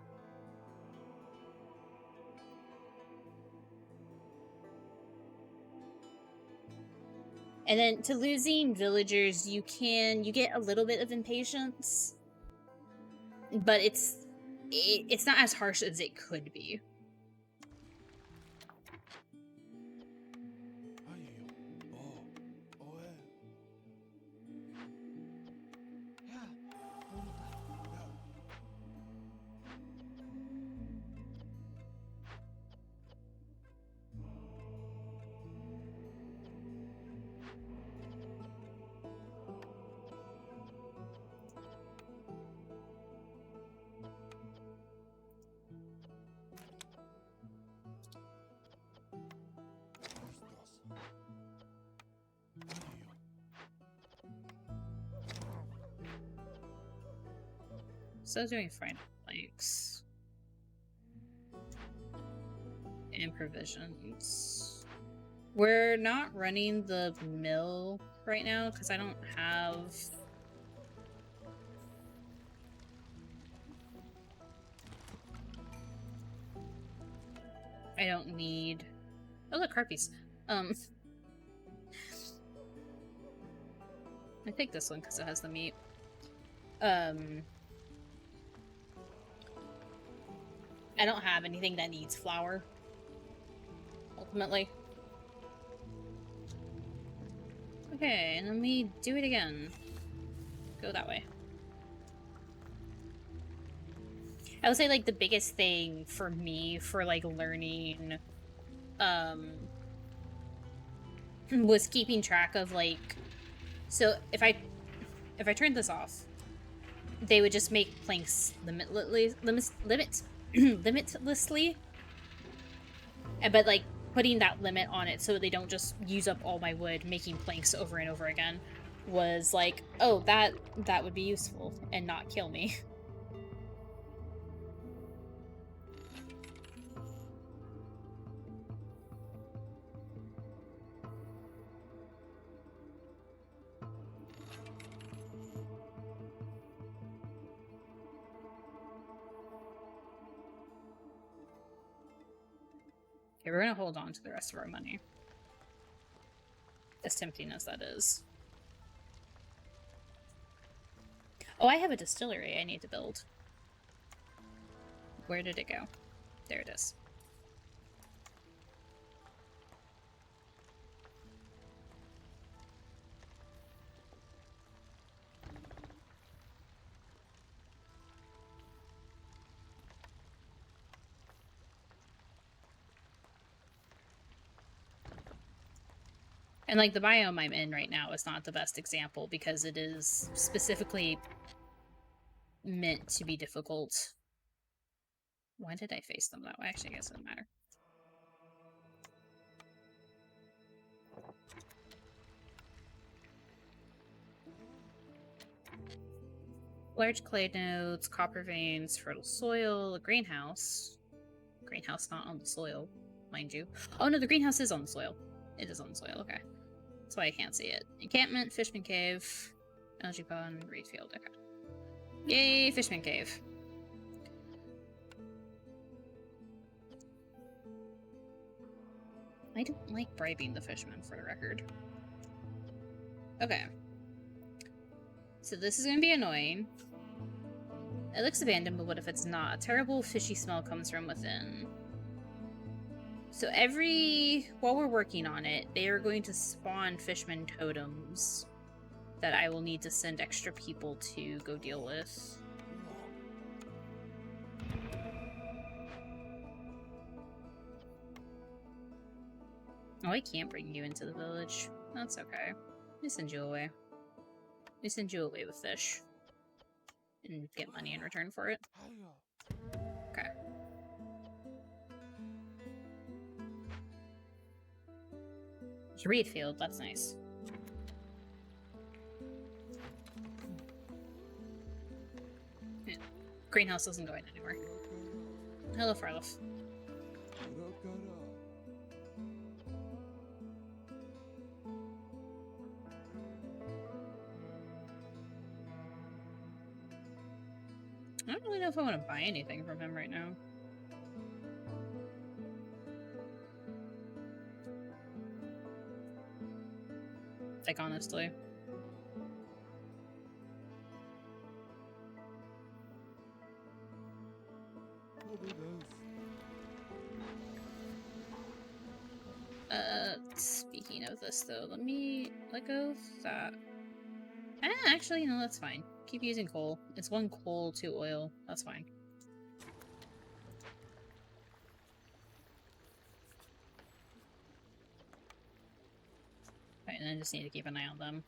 And then to losing villagers, you get a little bit of impatience, but it's not as harsh as it could be. Still doing fine. Planks. And provisions. We're not running the mill right now because I don't have... I don't need... Oh, look, harpies. I take this one because it has the meat. I don't have anything that needs flour. Ultimately. Okay, and let me do it again. Go that way. I would say, like, the biggest thing for me for, like, learning, was keeping track of, like... So, if I turned this off, they would just make planks limitlessly. But, like, putting that limit on it so they don't just use up all my wood making planks over and over again was like, oh, that would be useful and not kill me. Okay, we're gonna hold on to the rest of our money. As tempting as that is. Oh, I have a distillery I need to build. Where did it go? There it is. And, like, the biome I'm in right now is not the best example because it is specifically meant to be difficult. Why did I face them that way? Actually, I guess it doesn't matter. Large clay nodes, copper veins, fertile soil, a greenhouse. Greenhouse not on the soil, mind you. Oh no, the greenhouse is on the soil. It is on the soil, okay. That's why I can't see it. Encampment, Fishman Cave, Algae Pond, Reed Field, okay. Yay, Fishman Cave. I don't like bribing the fishermen, for the record. Okay. So this is gonna be annoying. It looks abandoned, but what if it's not? A terrible fishy smell comes from within. So while we're working on it, they are going to spawn fishman totems that I will need to send extra people to go deal with. Oh, I can't bring you into the village. That's okay. Let me send you away. Let me send you away with fish. And get money in return for it. Okay. Reed Field, that's nice. Yeah. Greenhouse isn't going anywhere. Hello, Farloff. I don't really know if I want to buy anything from him right now. Like, honestly. Speaking of this, though, let me let go of that. Actually, no, that's fine. Keep using coal. It's 1 coal, 2 oil. That's fine. Right, and I just need to keep an eye on them.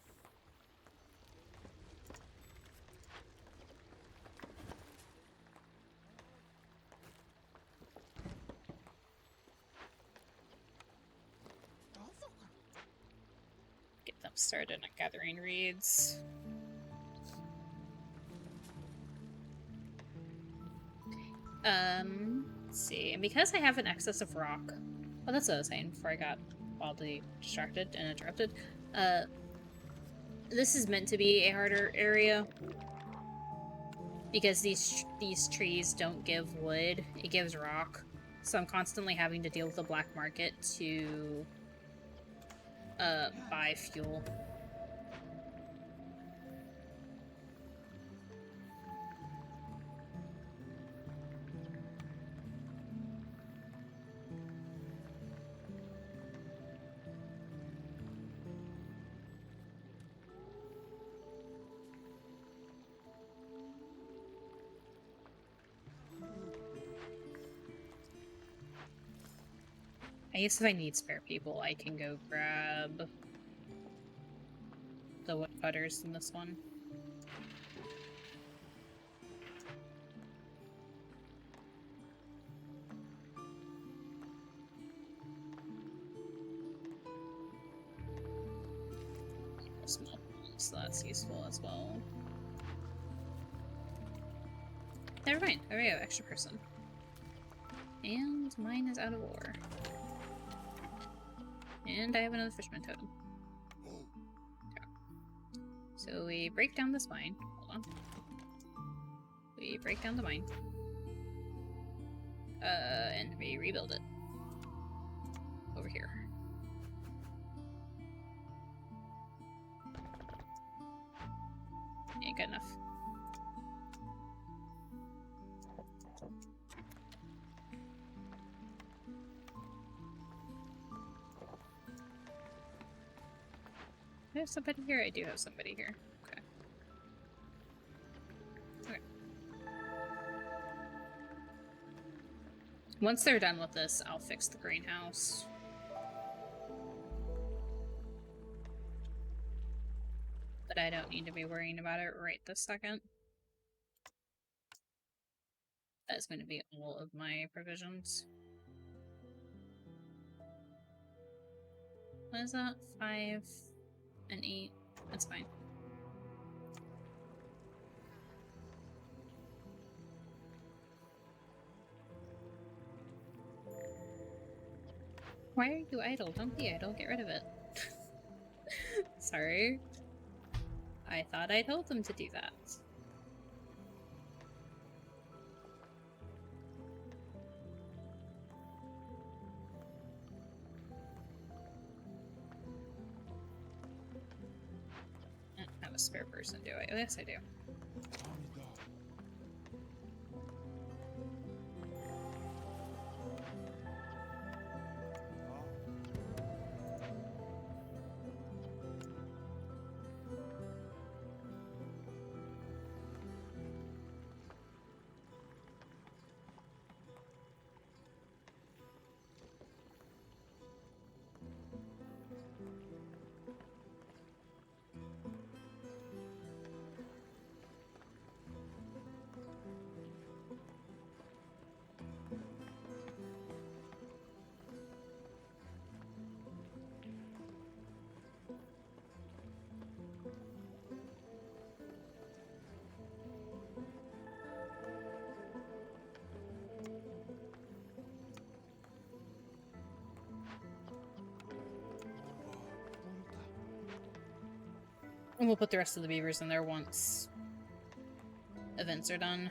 Get them started on gathering reeds. Let's see. And because I have an excess of rock... Oh, that's what I was saying before I got wildly distracted and interrupted. This is meant to be a harder area. Because these trees don't give wood, it gives rock. So I'm constantly having to deal with the black market to buy fuel. I guess if I need spare people, I can go grab the woodcutters in this one. Small, so that's useful as well. Never mind. There we go, extra person. And mine is out of ore. And I have another fisherman totem. Okay. So we break down this mine. Hold on. We break down the mine. And we rebuild it. Over here. Ain't good enough. I have somebody here? I do have somebody here. Okay. Okay. Once they're done with this, I'll fix the greenhouse. But I don't need to be worrying about it right this second. That's going to be all of my provisions. What is that? 5 and 8. That's fine. Why are you idle? Don't be idle. Get rid of it. Sorry. I thought I told them to do that. I don't have a spare person, do I? Oh, yes, I do. And we'll put the rest of the beavers in there once events are done.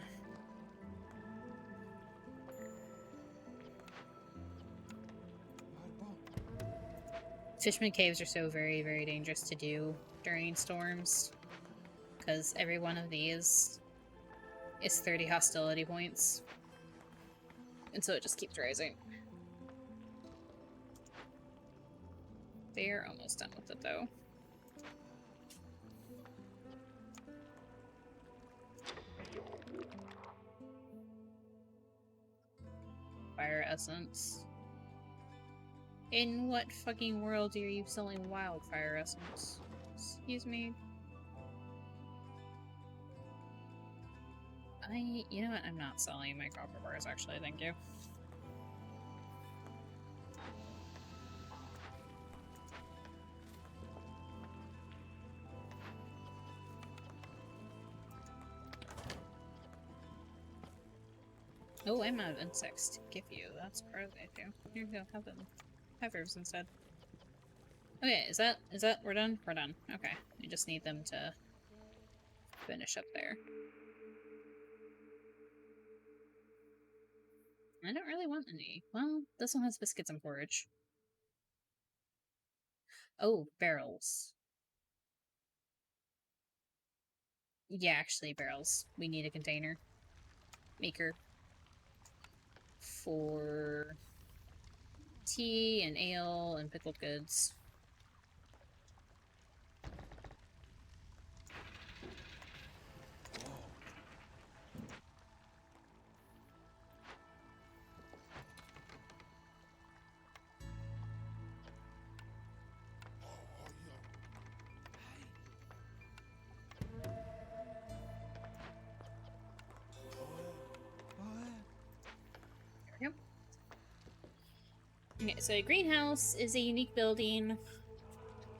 Fishman caves are so very, very dangerous to do during storms, because every one of these is 30 hostility points. And so it just keeps rising. They're almost done with it, though. Fire essence. In what fucking world are you selling wildfire essence? Excuse me. You know what? I'm not selling my copper bars, actually, thank you. Oh, I'm out of insects to give you. That's part of the issue. Here we go, have them. Peppers instead. Okay, is that we're done? We're done. Okay. We just need them to finish up there. I don't really want any. Well, this one has biscuits and porridge. Oh, barrels. Yeah, actually, barrels. We need a container maker for tea and ale and pickled goods. There we go. Okay, so a greenhouse is a unique building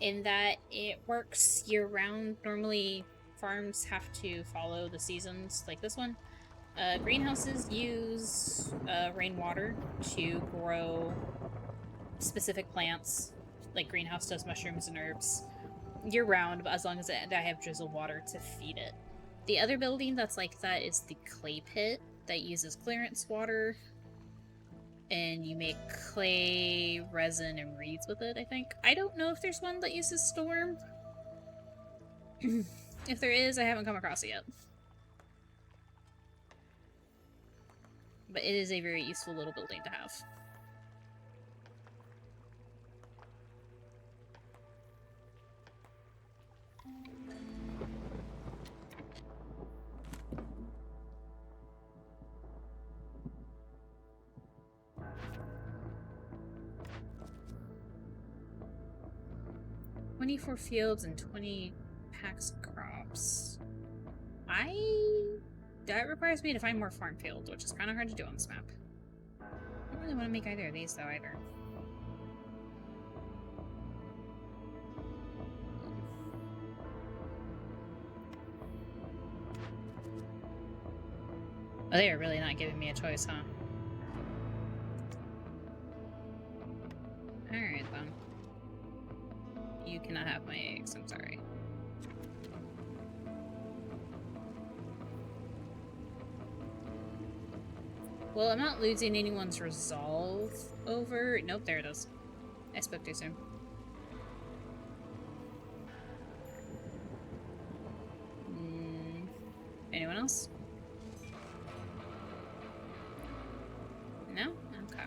in that it works year-round. Normally, farms have to follow the seasons, like this one. Greenhouses use rainwater to grow specific plants, like greenhouse does mushrooms and herbs, year-round, but as long as I have drizzled water to feed it. The other building that's like that is the clay pit that uses clearance water, and you make clay, resin, and reeds with it, I think. I don't know if there's one that uses storm. If there is, I haven't come across it yet. But it is a very useful little building to have. "24 fields and 20 packs of crops." That requires me to find more farm fields, which is kind of hard to do on this map. I don't really want to make either of these, though, either. Oh, they are really not giving me a choice, huh? Alright, then. You cannot have my eggs, I'm sorry. Well, I'm not losing anyone's resolve over... Nope, there it is. I spoke too soon. Anyone else? No? Okay.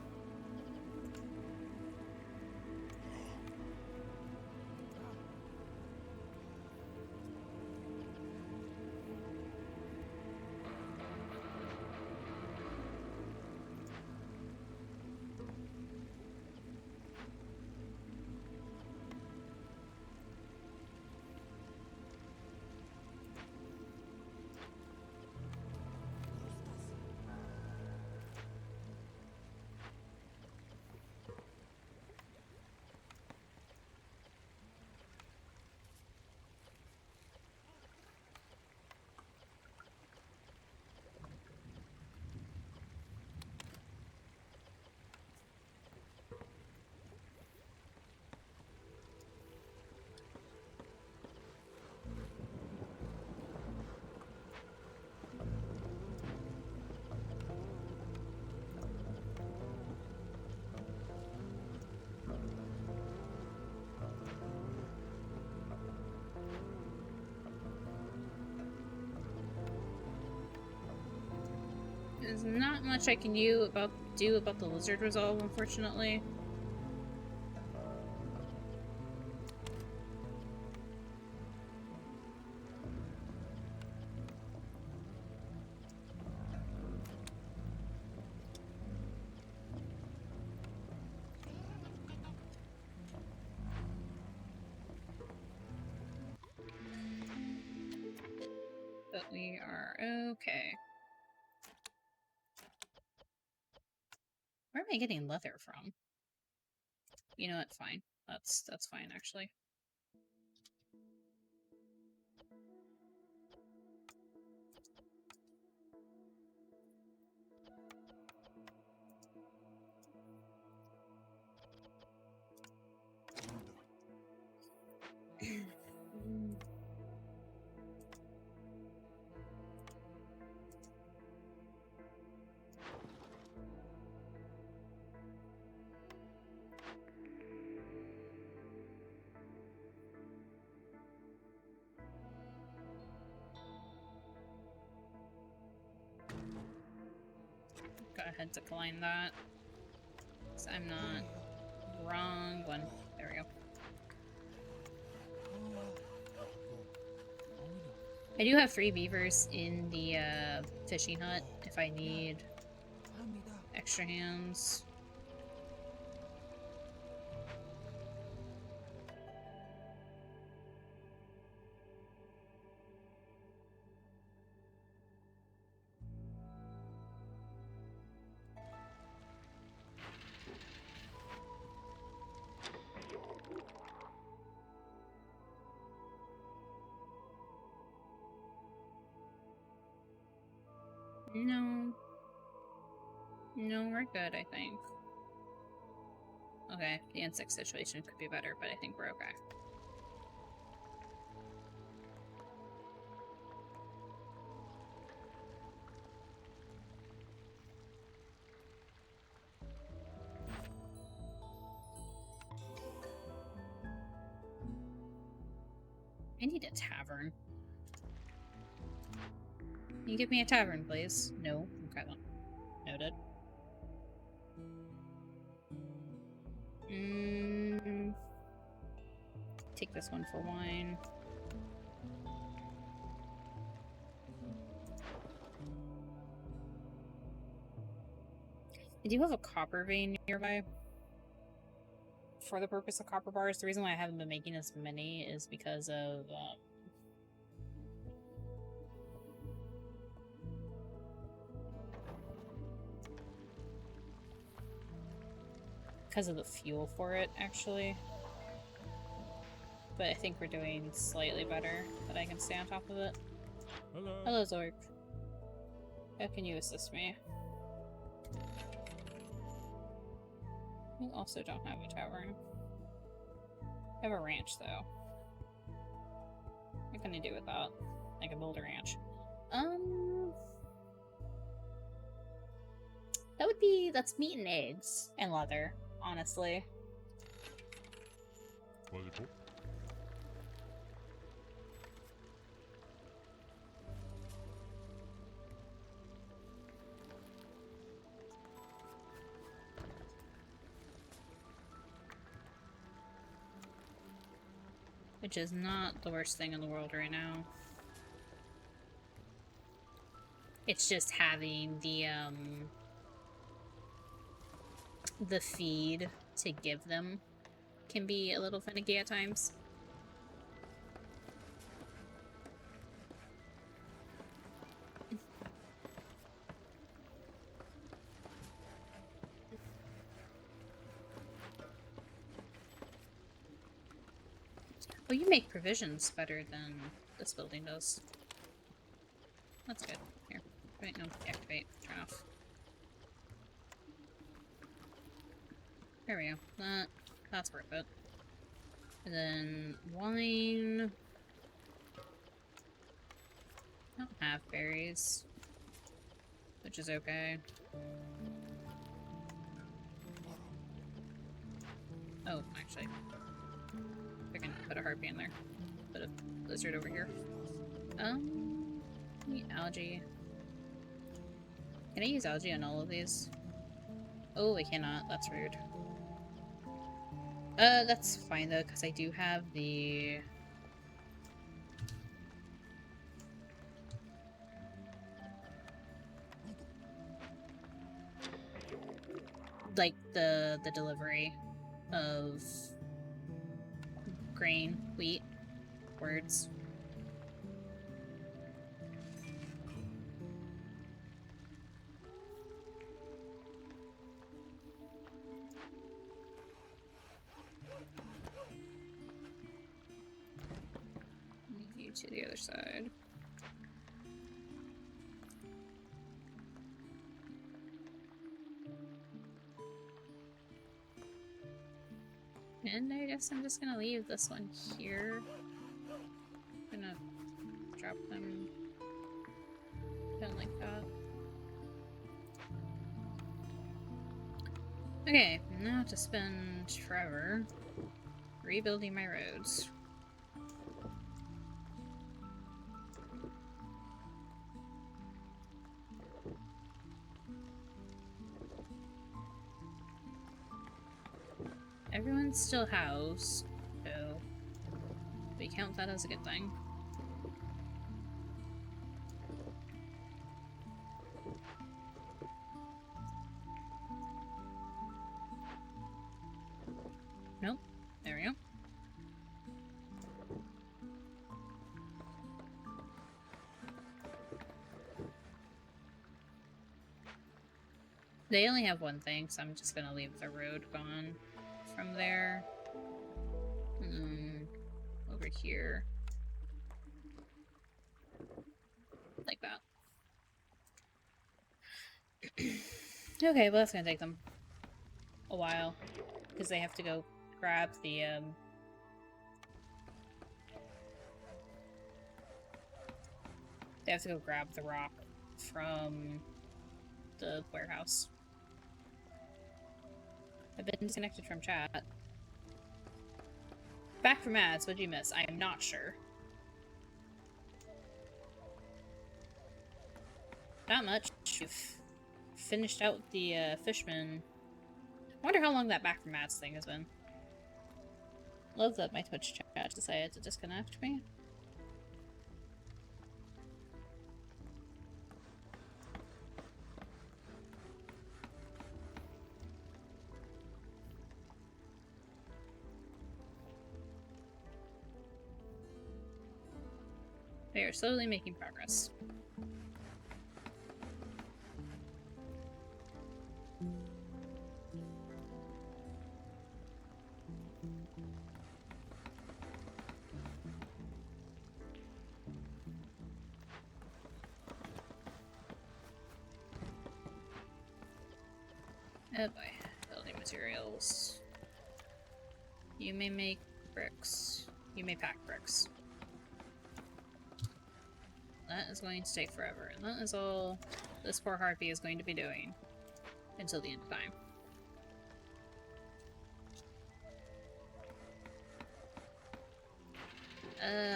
There's not much I can do about the lizard resolve, unfortunately. But we are okay. Where am I getting leather from? You know what? Fine. That's fine, actually. ahead decline that. So I'm not wrong one. There we go. I do have 3 beavers in the fishing hut if I need extra hands. No. No, we're good, I think. Okay, the insect situation could be better, but I think we're okay. I need a tavern. Can you give me a tavern, please? No? Okay, then. Noted. Take this one for wine. I do have a copper vein nearby. For the purpose of copper bars, the reason why I haven't been making as many is because of the fuel for it, actually. But I think we're doing slightly better, that I can stay on top of it. Hello. Hello, Zork. How can you assist me? You also don't have a tavern. I have a ranch, though. What can I do with that? I can build a ranch. That's meat and eggs. And leather, honestly. Wonderful. Which is not the worst thing in the world right now. It's just having the feed to give them can be a little finicky at times. Well, you make provisions better than this building does. That's good. Here. Wait, no, deactivate. Turn off. There we go. That's worth it. And then wine. I don't have berries, which is okay. Oh, actually, I can put a harpy in there. Put a lizard over here. Algae. Can I use algae on all of these? Oh, I cannot. That's rude. That's fine though, because I do have the... like, the delivery of grain, wheat, words. Move you to the other side. And I guess I'm just gonna leave this one here. I'm gonna drop them down like that. Okay, now to spend forever rebuilding my roads. it's still housed, so we count that as a good thing. Nope. There we go. They only have one thing, so I'm just gonna leave the road gone from there. Over here. Like that. Okay, well that's gonna take them a while. Because they have to go grab the, they have to go grab the rock from the warehouse. I've been disconnected from chat. Back from ads, what'd you miss? I am not sure. Not much. You've finished out the Fishman. I wonder how long that back from ads thing has been. Love that my Twitch chat decided to disconnect me. They are slowly making progress. Oh boy. Building materials. You may make bricks. You may pack bricks. That is going to take forever, and that is all this poor harpy is going to be doing until the end of time.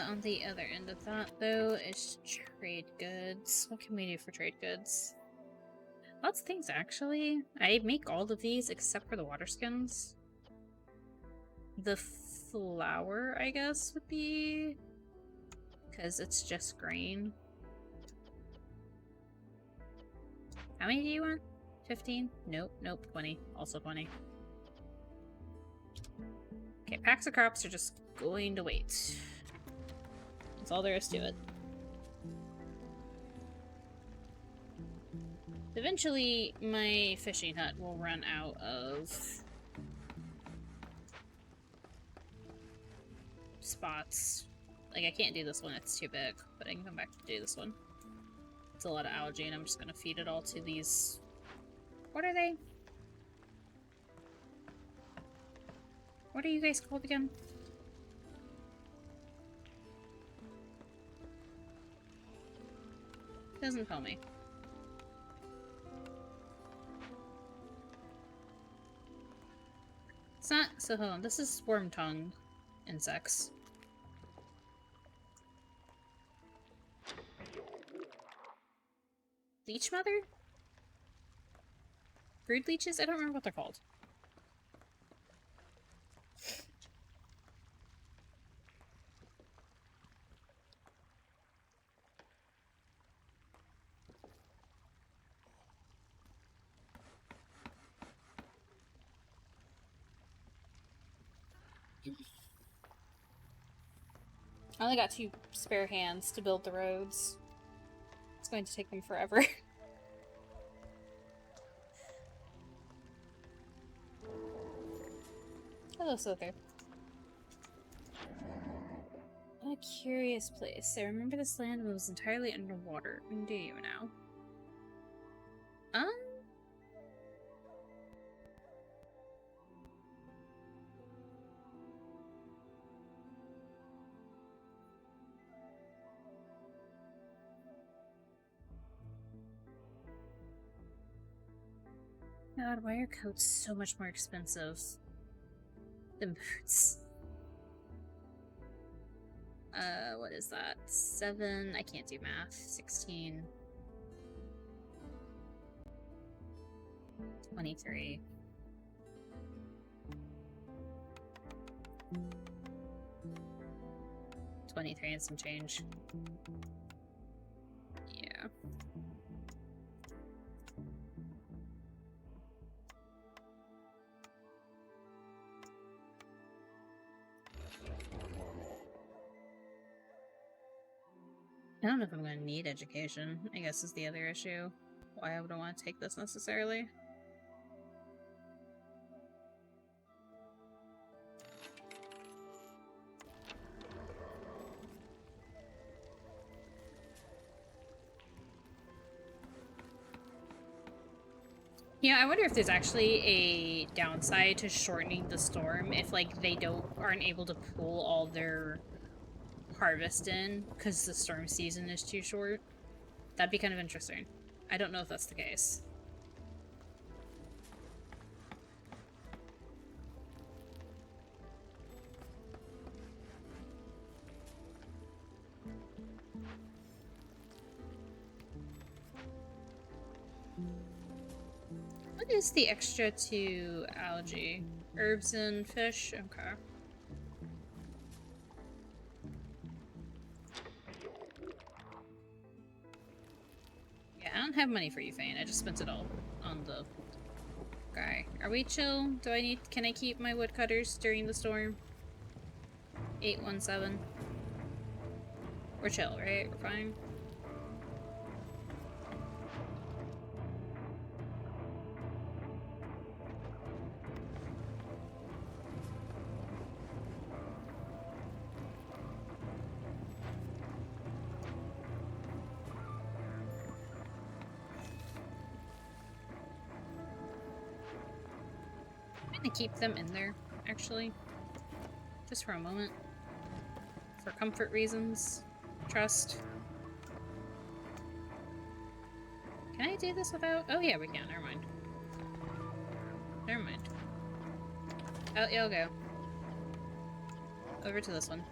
On the other end of that, though, is trade goods. What can we do for trade goods? Lots of things, actually. I make all of these except for the water skins. The flour, I guess, would be... because it's just grain. How many do you want? 15? Nope, nope, 20. Also 20. Okay, packs of crops are just going to wait. That's all there is to it. Eventually, my fishing hut will run out of spots. Like, I can't do this one, it's too big, but I can come back to do this one. It's a lot of algae, and I'm just gonna feed it all to these... What are they? What are you guys called again? Doesn't tell me. It's not... So hold on, this is worm-tongued insects. Leech mother? Brood leeches? I don't remember what they're called. I only got 2 spare hands to build the roads. It's going to take them forever. Hello, Slither. What a curious place. I remember this land was entirely underwater. Do you now? God, why are coats so much more expensive than boots? What is that? 7? I can't do math. 16. 23. 23 and some change. Yeah. I don't know if I'm going to need education, I guess is the other issue. Why I wouldn't want to take this necessarily. Yeah, I wonder if there's actually a downside to shortening the storm if, like, they aren't able to pull all their harvest in because the storm season is too short. That'd be kind of interesting. I don't know if that's the case. What is the extra to algae? Herbs and fish? Okay. Yeah, I don't have money for you, Fane. I just spent it all on the guy. Are we chill? Can I keep my woodcutters during the storm? 817. We're chill, right? We're fine. I'm gonna keep them in there, actually. Just for a moment. For comfort reasons. Trust. Can I do this without? Oh yeah, we can. Never mind. Never mind. Oh, yeah, I'll go. Over to this one.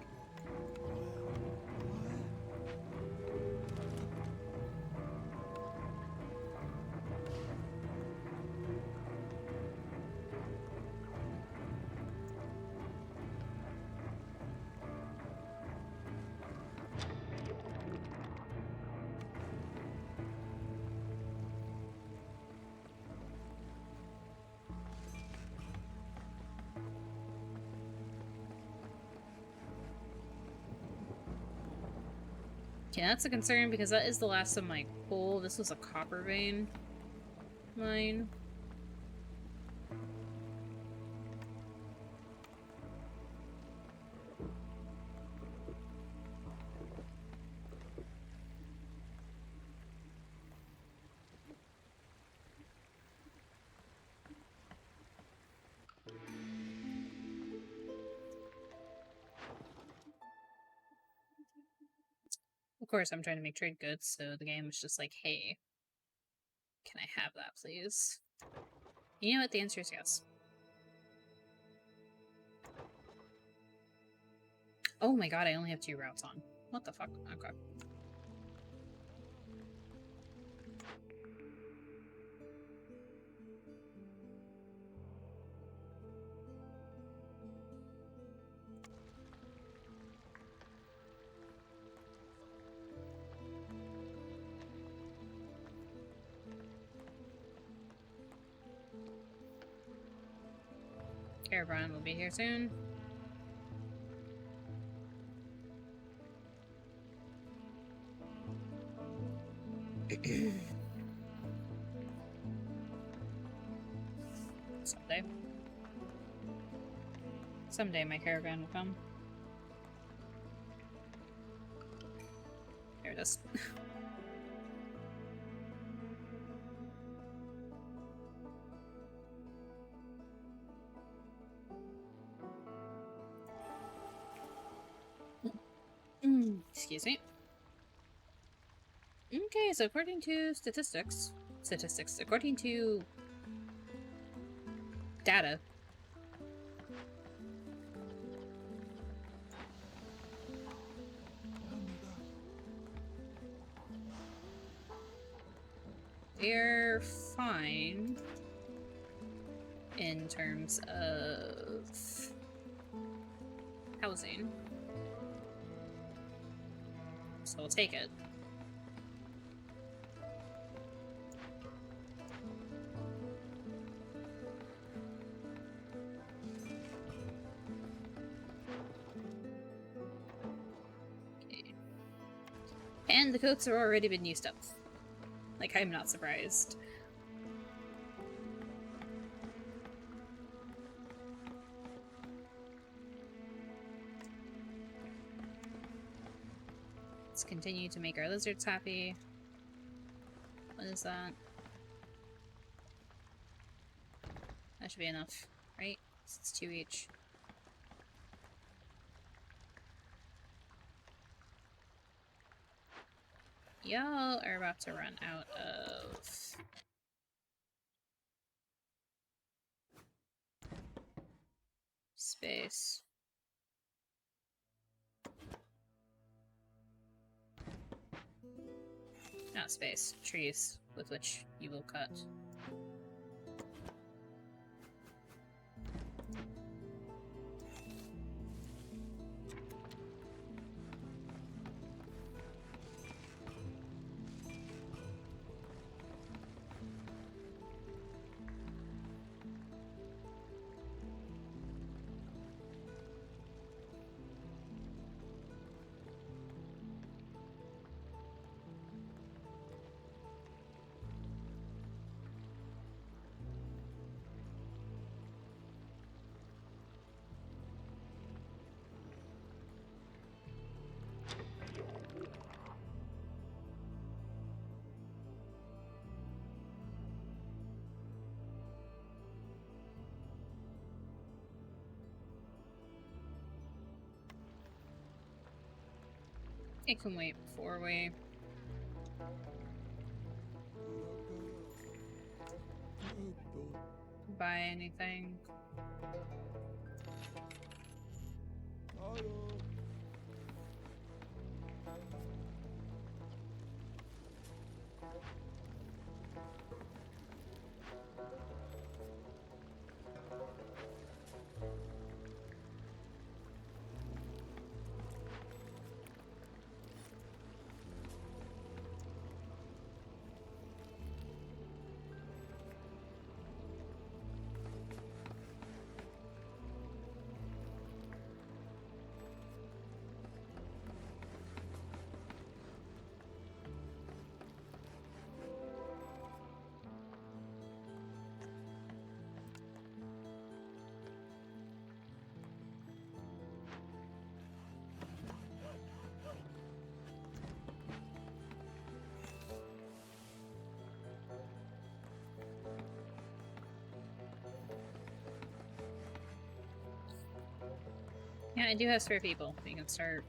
Okay, that's a concern because that is the last of my coal. This was a copper vein mine. Of course, I'm trying to make trade goods, so the game is just like, hey, can I have that, please? You know what? The answer is yes. Oh my god, I only have 2 routes on. What the fuck? Okay. Caravan will be here soon. Someday. Someday my caravan will come. There it is. Excuse me. Okay, so according to statistics, according to data, they're fine in terms of housing. So we'll take it. Okay. And the coats have already been used up. Like, I'm not surprised. Let's continue to make our lizards happy. What is that? That should be enough, right? It's 2 each. Y'all are about to run out of space. Not space, trees with which you will cut. It can wait before we buy anything. Yeah, I do have spare people. We can start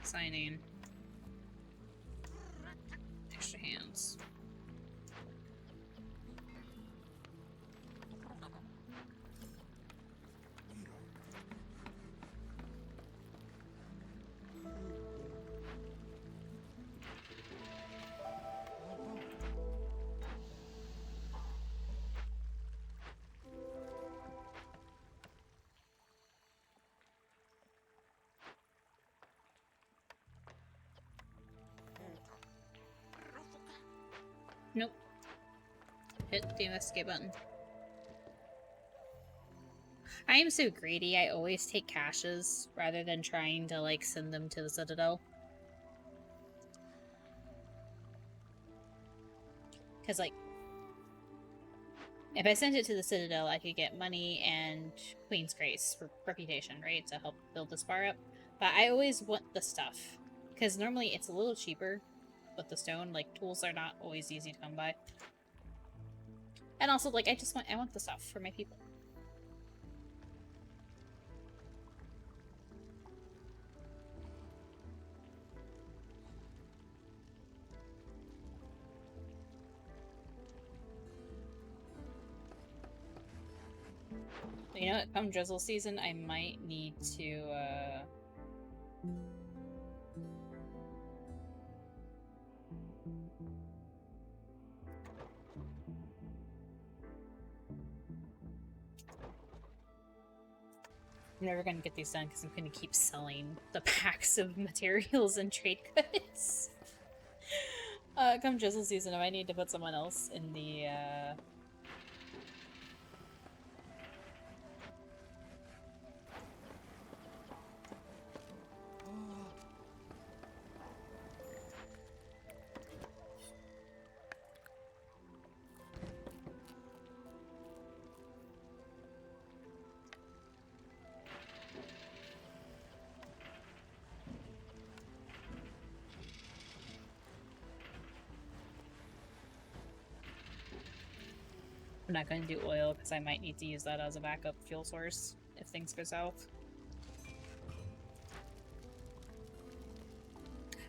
assigning extra hands. Nope. Hit the investigate button. I am so greedy, I always take caches rather than trying to, like, send them to the Citadel. Because, like, if I sent it to the Citadel, I could get money and Queen's Grace for reputation, right? To help build this bar up. But I always want the stuff. Because normally it's a little cheaper with the stone. Like, tools are not always easy to come by. And also, like, I want the stuff for my people. You know what? Come drizzle season, I might need to, never gonna get these done because I'm gonna keep selling the packs of materials and trade goods. Come drizzle season, I might need to put someone else in the, I'm not going to do oil because I might need to use that as a backup fuel source if things go south.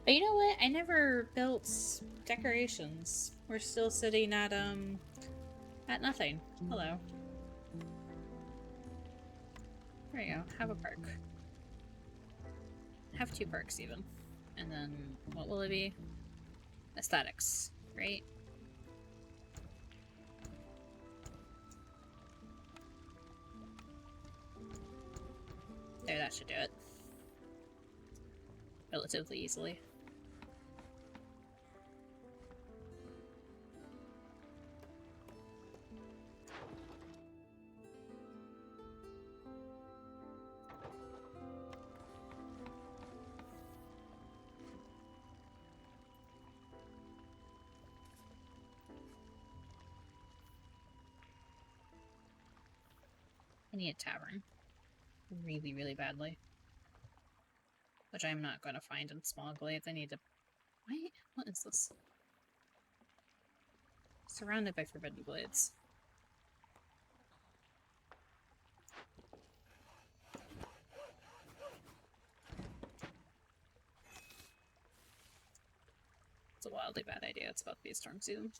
But you know what? I never built decorations. We're still sitting at nothing. Hello. There you go. Have a park. Have 2 parks even. And then, what will it be? Aesthetics, right? There, that should do it. Relatively easily. I need a tavern. Really, really badly. Which I'm not going to find in Small Glades. I need to... Wait, what is this? Surrounded by forbidden glades. It's a wildly bad idea. It's about to be a storm season.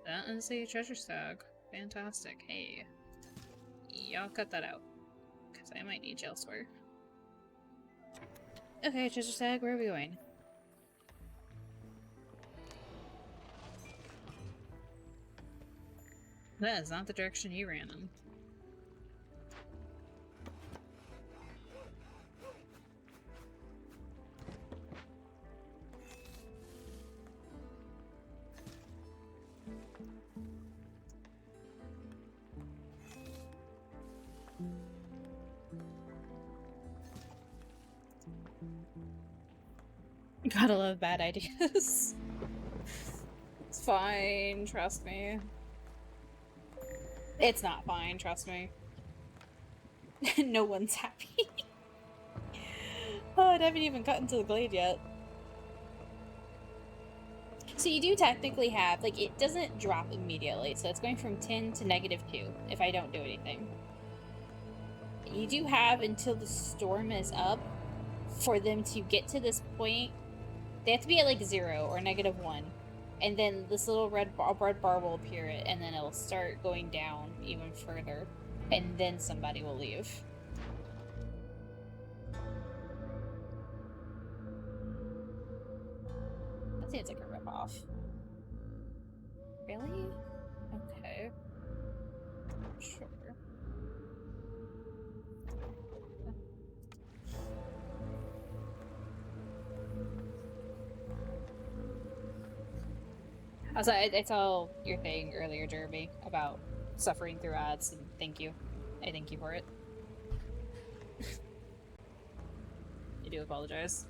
That is a treasure stag. Fantastic. Hey. Y'all cut that out. Because I might need you elsewhere. Okay, treasure stag, where are we going? That is not the direction you ran in. Gotta love bad ideas. It's fine, trust me. It's not fine, trust me. No one's happy. Oh, I haven't even got into the glade yet. So you do technically have, like, it doesn't drop immediately, so it's going from 10 to -2 if I don't do anything. You do have until the storm is up for them to get to this point. They have to be at like 0 or -1. And then this little red bar will appear, and then it'll start going down even further. And then somebody will leave. That seems like a ripoff. Really? Okay. Sure. Also, I saw your thing earlier, Jeremy, about suffering through ads, and thank you. I thank you for it. I do apologize.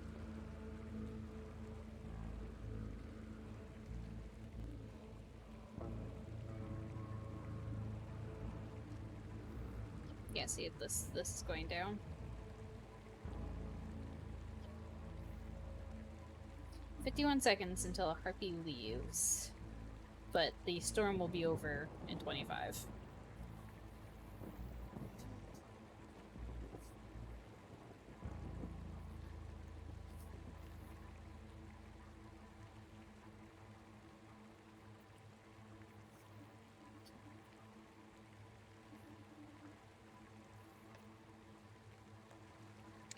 Yeah, see, this is going down. 51 seconds until a harpy leaves, but the storm will be over in 25.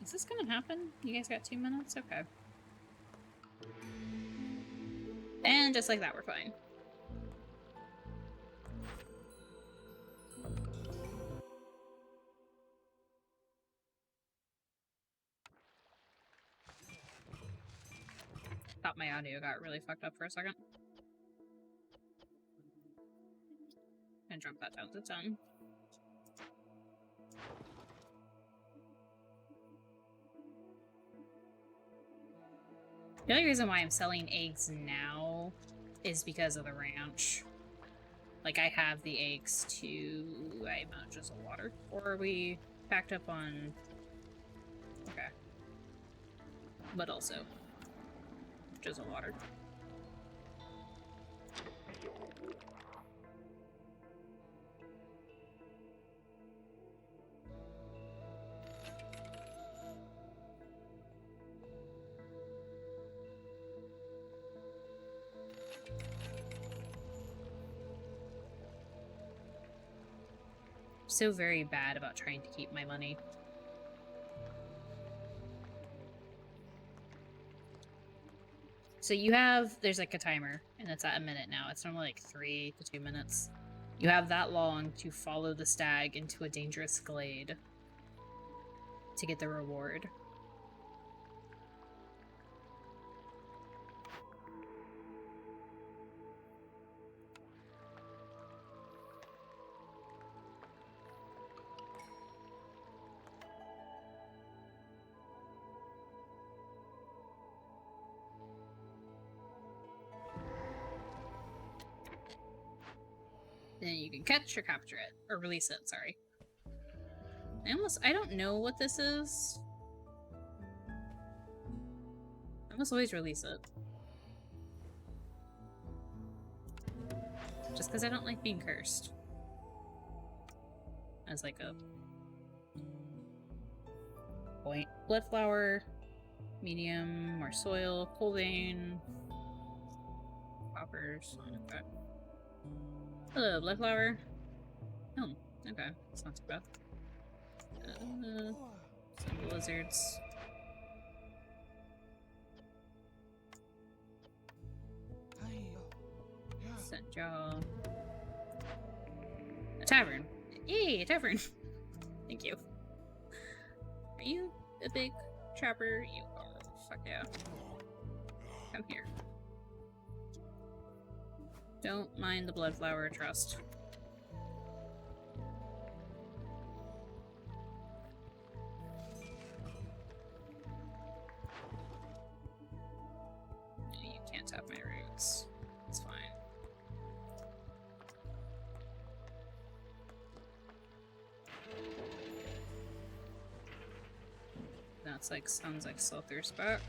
Is this gonna happen? You guys got 2 minutes? Okay. And just like that, we're fine. Thought my audio got really fucked up for a second. And drop that down to 10. The only reason why I'm selling eggs now is because of the ranch. Like, I have the eggs to... I'm not just a water. Or are we packed up on... Okay. But also... just a water. So very bad about trying to keep my money. So you have, there's like a timer, and it's at a minute now. It's normally like 3 to 2 minutes. You have that long to follow the stag into a dangerous glade to get the reward. Then you can catch or capture it. Or release it, sorry. I don't know what this is. I almost always release it. Just because I don't like being cursed. As like a point. Blood flower, medium, more soil, coal vein, poppers. Okay. Hello, blood flower. Oh, okay. It's not too bad. Some lizards. Set jaw. A tavern. Yay, a tavern. Thank you. Are you a big trapper? You are. Fuck yeah. Come here. Don't mind the blood flower, trust. You can't have my roots. It's fine. That's like, sounds like Slother's back.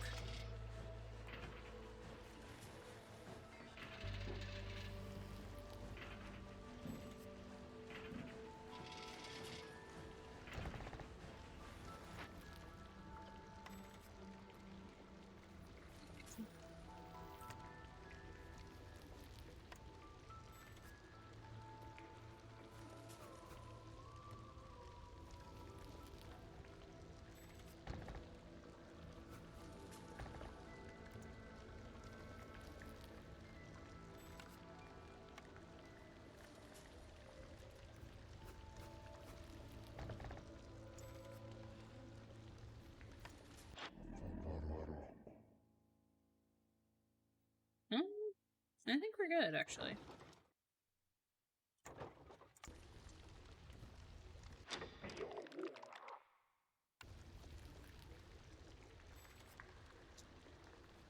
I think we're good, actually.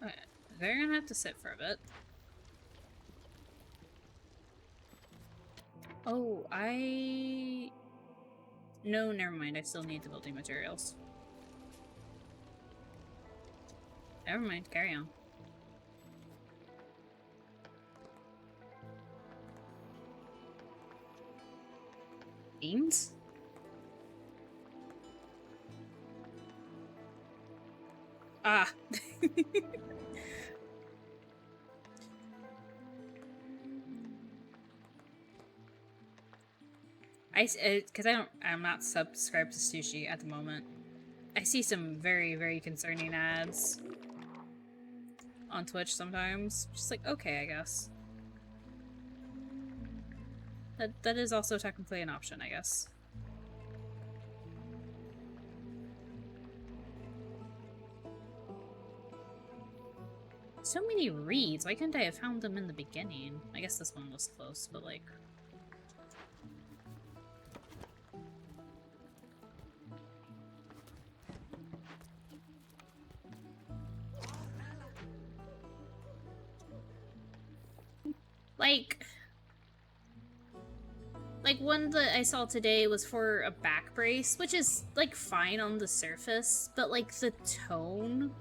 Okay, they're gonna have to sit for a bit. Oh, No, never mind. I still need the building materials. Never mind. Carry on. Beans? Ah! Because I'm not subscribed to sushi at the moment. I see some very, very concerning ads on Twitch sometimes. Just like, okay, I guess. That is also technically an option, I guess. So many reeds. Why couldn't I have found them in the beginning? I guess this one was close, but like... Like, one that I saw today was for a back brace, which is, like, fine on the surface, but, like, the tone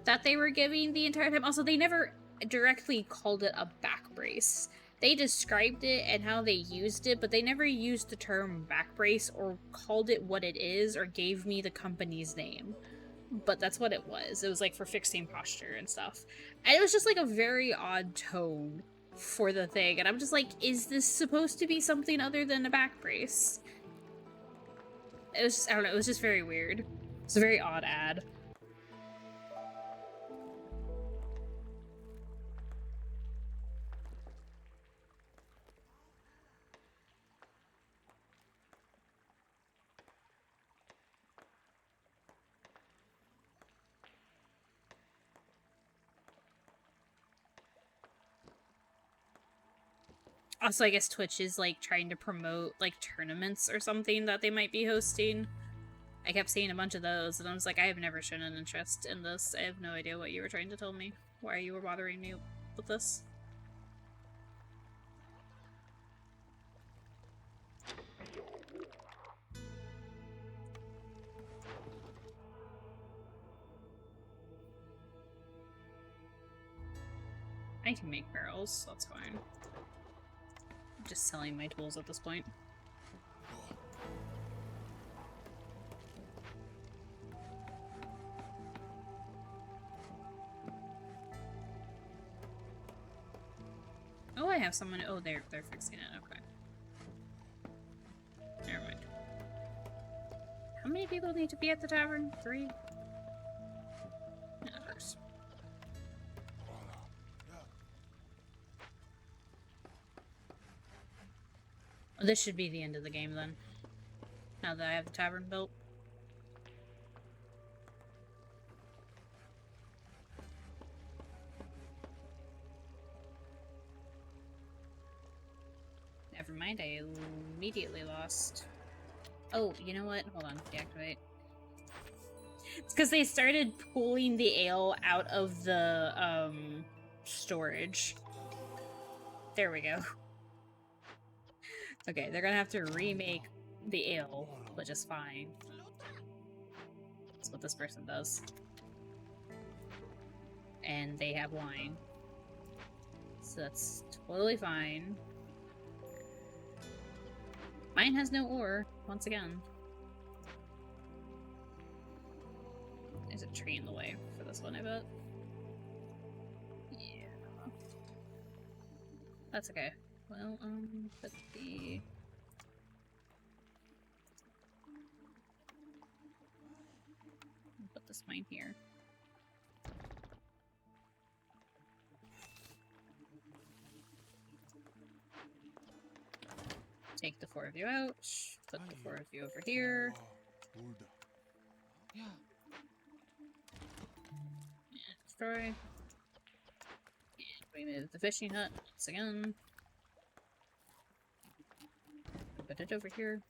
that they were giving the entire time... Also, they never directly called it a back brace. They described it and how they used it, but they never used the term back brace or called it what it is or gave me the company's name. But that's what it was. It was, like, for fixing posture and stuff. And it was just, like, a very odd tone for the thing, and I'm just like, is this supposed to be something other than a back brace? It was just, I don't know, it was just very weird. It's a very odd ad. Also, I guess Twitch is, like, trying to promote, like, tournaments or something that they might be hosting. I kept seeing a bunch of those, and I was like, I have never shown an interest in this. I have no idea what you were trying to tell me. Why you were bothering me with this. I can make barrels, that's fine. I'm just selling my tools at this point. Oh, I have someone. Oh, they're fixing it. Okay. Never mind. How many people need to be at the tavern? 3? Yeah, there's... Oh, this should be the end of the game then. Now that I have the tavern built. Never mind, I immediately lost. Oh, you know what? Hold on, deactivate. It's because they started pulling the ale out of the, storage. There we go. Okay, they're gonna have to remake the ale, which is fine. That's what this person does. And they have wine. So that's totally fine. Mine has no ore, once again. There's a tree in the way for this one, I bet. Yeah. That's okay. Well, put the... Put this mine here. Take the 4 of you out. Put the 4 of you over here. And destroy. And remove the fishing hut once again. Put it over here.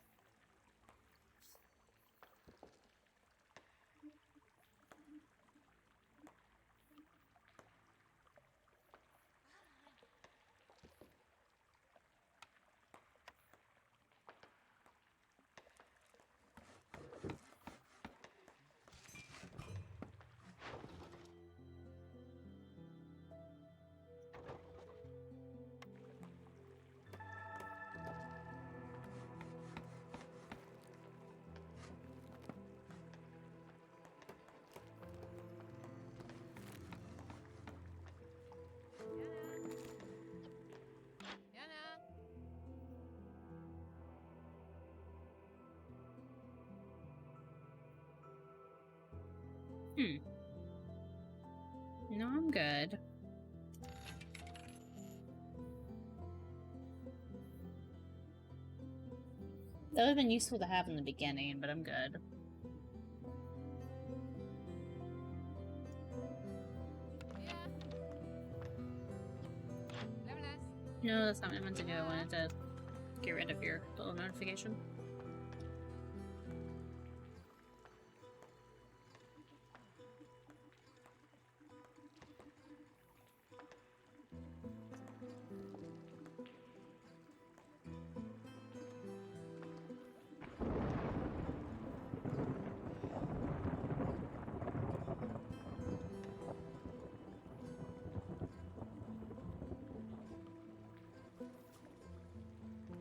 No, I'm good. That would have been useful to have in the beginning, but I'm good. No, that's not what I meant to do. I wanted to get rid of your little notification.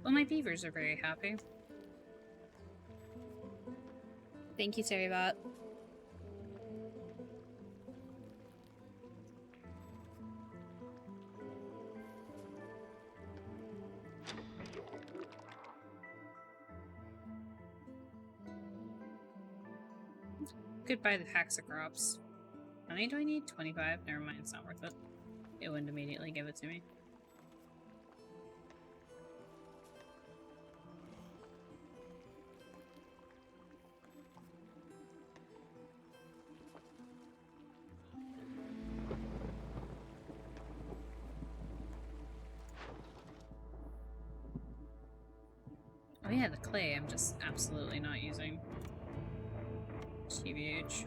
Well, my beavers are very happy. Thank you, Terrybot. Goodbye the Haxacrops. How many do I need? 25? Never mind, it's not worth it. It wouldn't immediately give it to me. Oh yeah, the clay I'm just absolutely not using. TBH.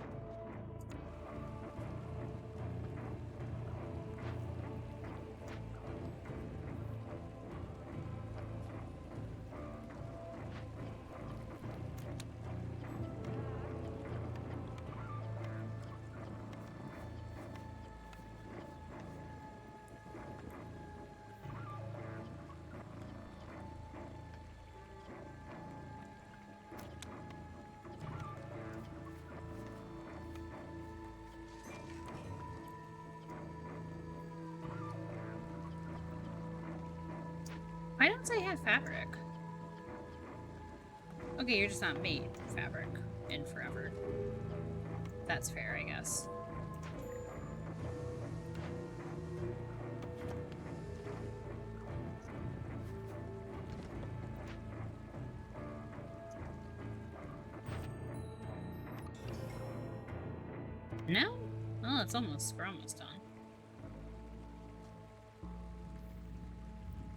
Why don't I have fabric? Okay, you're just not made fabric in forever. That's fair, I guess. No? Oh, it's almost, we're almost done.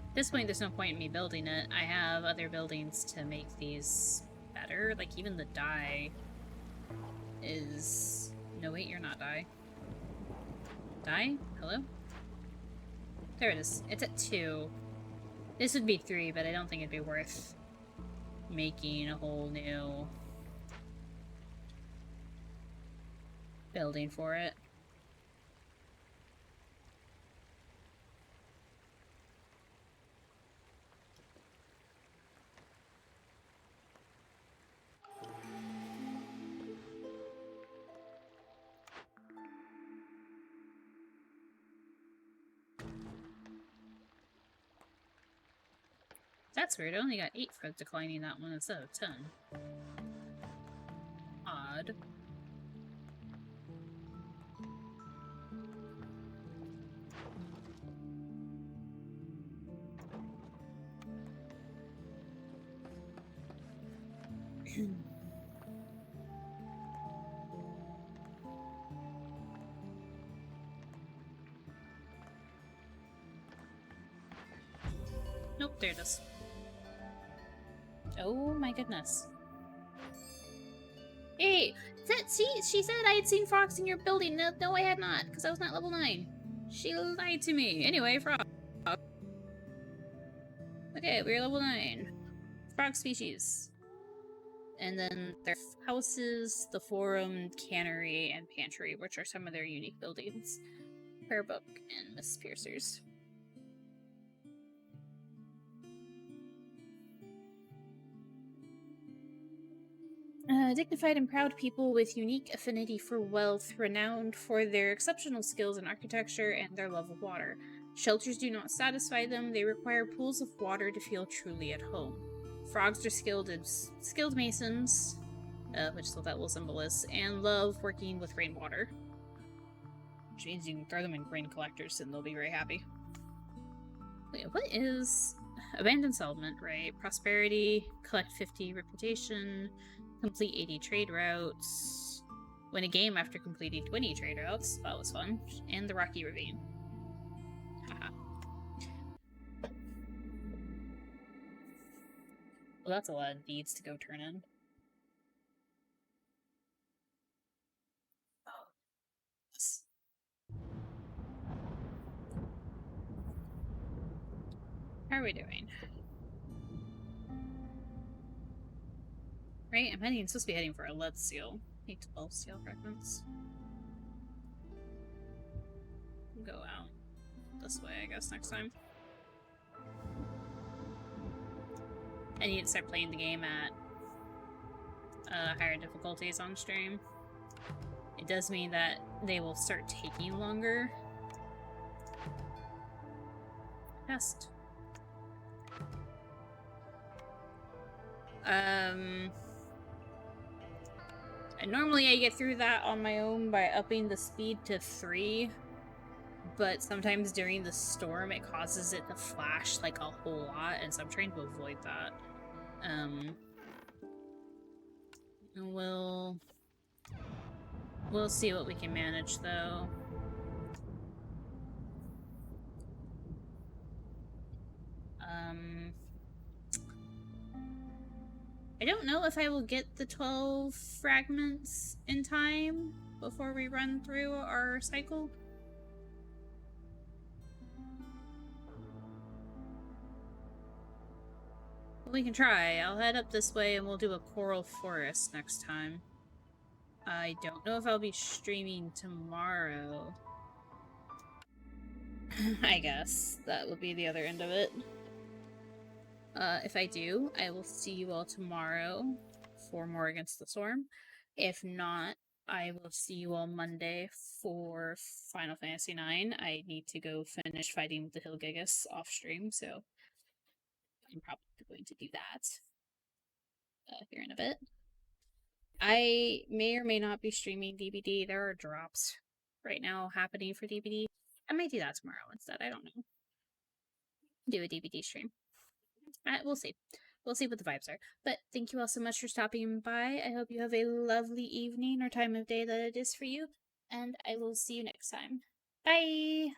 At this point, there's no point in me building it. I have other buildings to make these better. Like, even the dye is... No, wait, you're not dye. Dye? Hello? There it is. It's at 2. This would be 3, but I don't think it'd be worth making a whole new building for it. That's weird. I only got 8 for declining that one instead of 10. Odd. Nope, there it is. Oh my goodness. Hey, see, she said I had seen frogs in your building. No, I had not, because I was not level 9. She lied to me. Anyway, frog. Okay, we're level 9. Frog species. And then their houses, the forum, cannery, and pantry, which are some of their unique buildings. Prayer book and Miss Piercers. Dignified and proud people with unique affinity for wealth, renowned for their exceptional skills in architecture and their love of water. Shelters do not satisfy them, they require pools of water to feel truly at home. Frogs are skilled masons, which is what that little symbol is, and love working with rainwater. Which means you can throw them in grain collectors and they'll be very happy. Wait, what is abandoned settlement, right? Prosperity, collect 50 reputation, complete 80 trade routes, win a game after completing 20 trade routes. That was fun. And the Rocky Ravine. Haha. Well, that's a lot of deeds to go turn in. Oh, yes. How are we doing? Right, I'm supposed to be heading for a lead seal. 8-12 steel fragments. Go out this way, I guess, next time. I need to start playing the game at higher difficulties on stream. It does mean that they will start taking longer. Test. And normally I get through that on my own by upping the speed to 3, but sometimes during the storm it causes it to flash like a whole lot, and so I'm trying to avoid that. We'll see what we can manage though. I don't know if I will get the 12 fragments in time before we run through our cycle. We can try. I'll head up this way and we'll do a coral forest next time. I don't know if I'll be streaming tomorrow. I guess that would be the other end of it. If I do, I will see you all tomorrow for more Against the Storm. If not, I will see you all Monday for Final Fantasy IX. I need to go finish fighting with the Hillgigas off stream, so I'm probably going to do that here in a bit. I may or may not be streaming DBD. There are drops right now happening for DBD. I might do that tomorrow instead. I don't know. Do a DBD stream. We'll see. We'll see what the vibes are. But thank you all so much for stopping by. I hope you have a lovely evening or time of day that it is for you. And I will see you next time. Bye!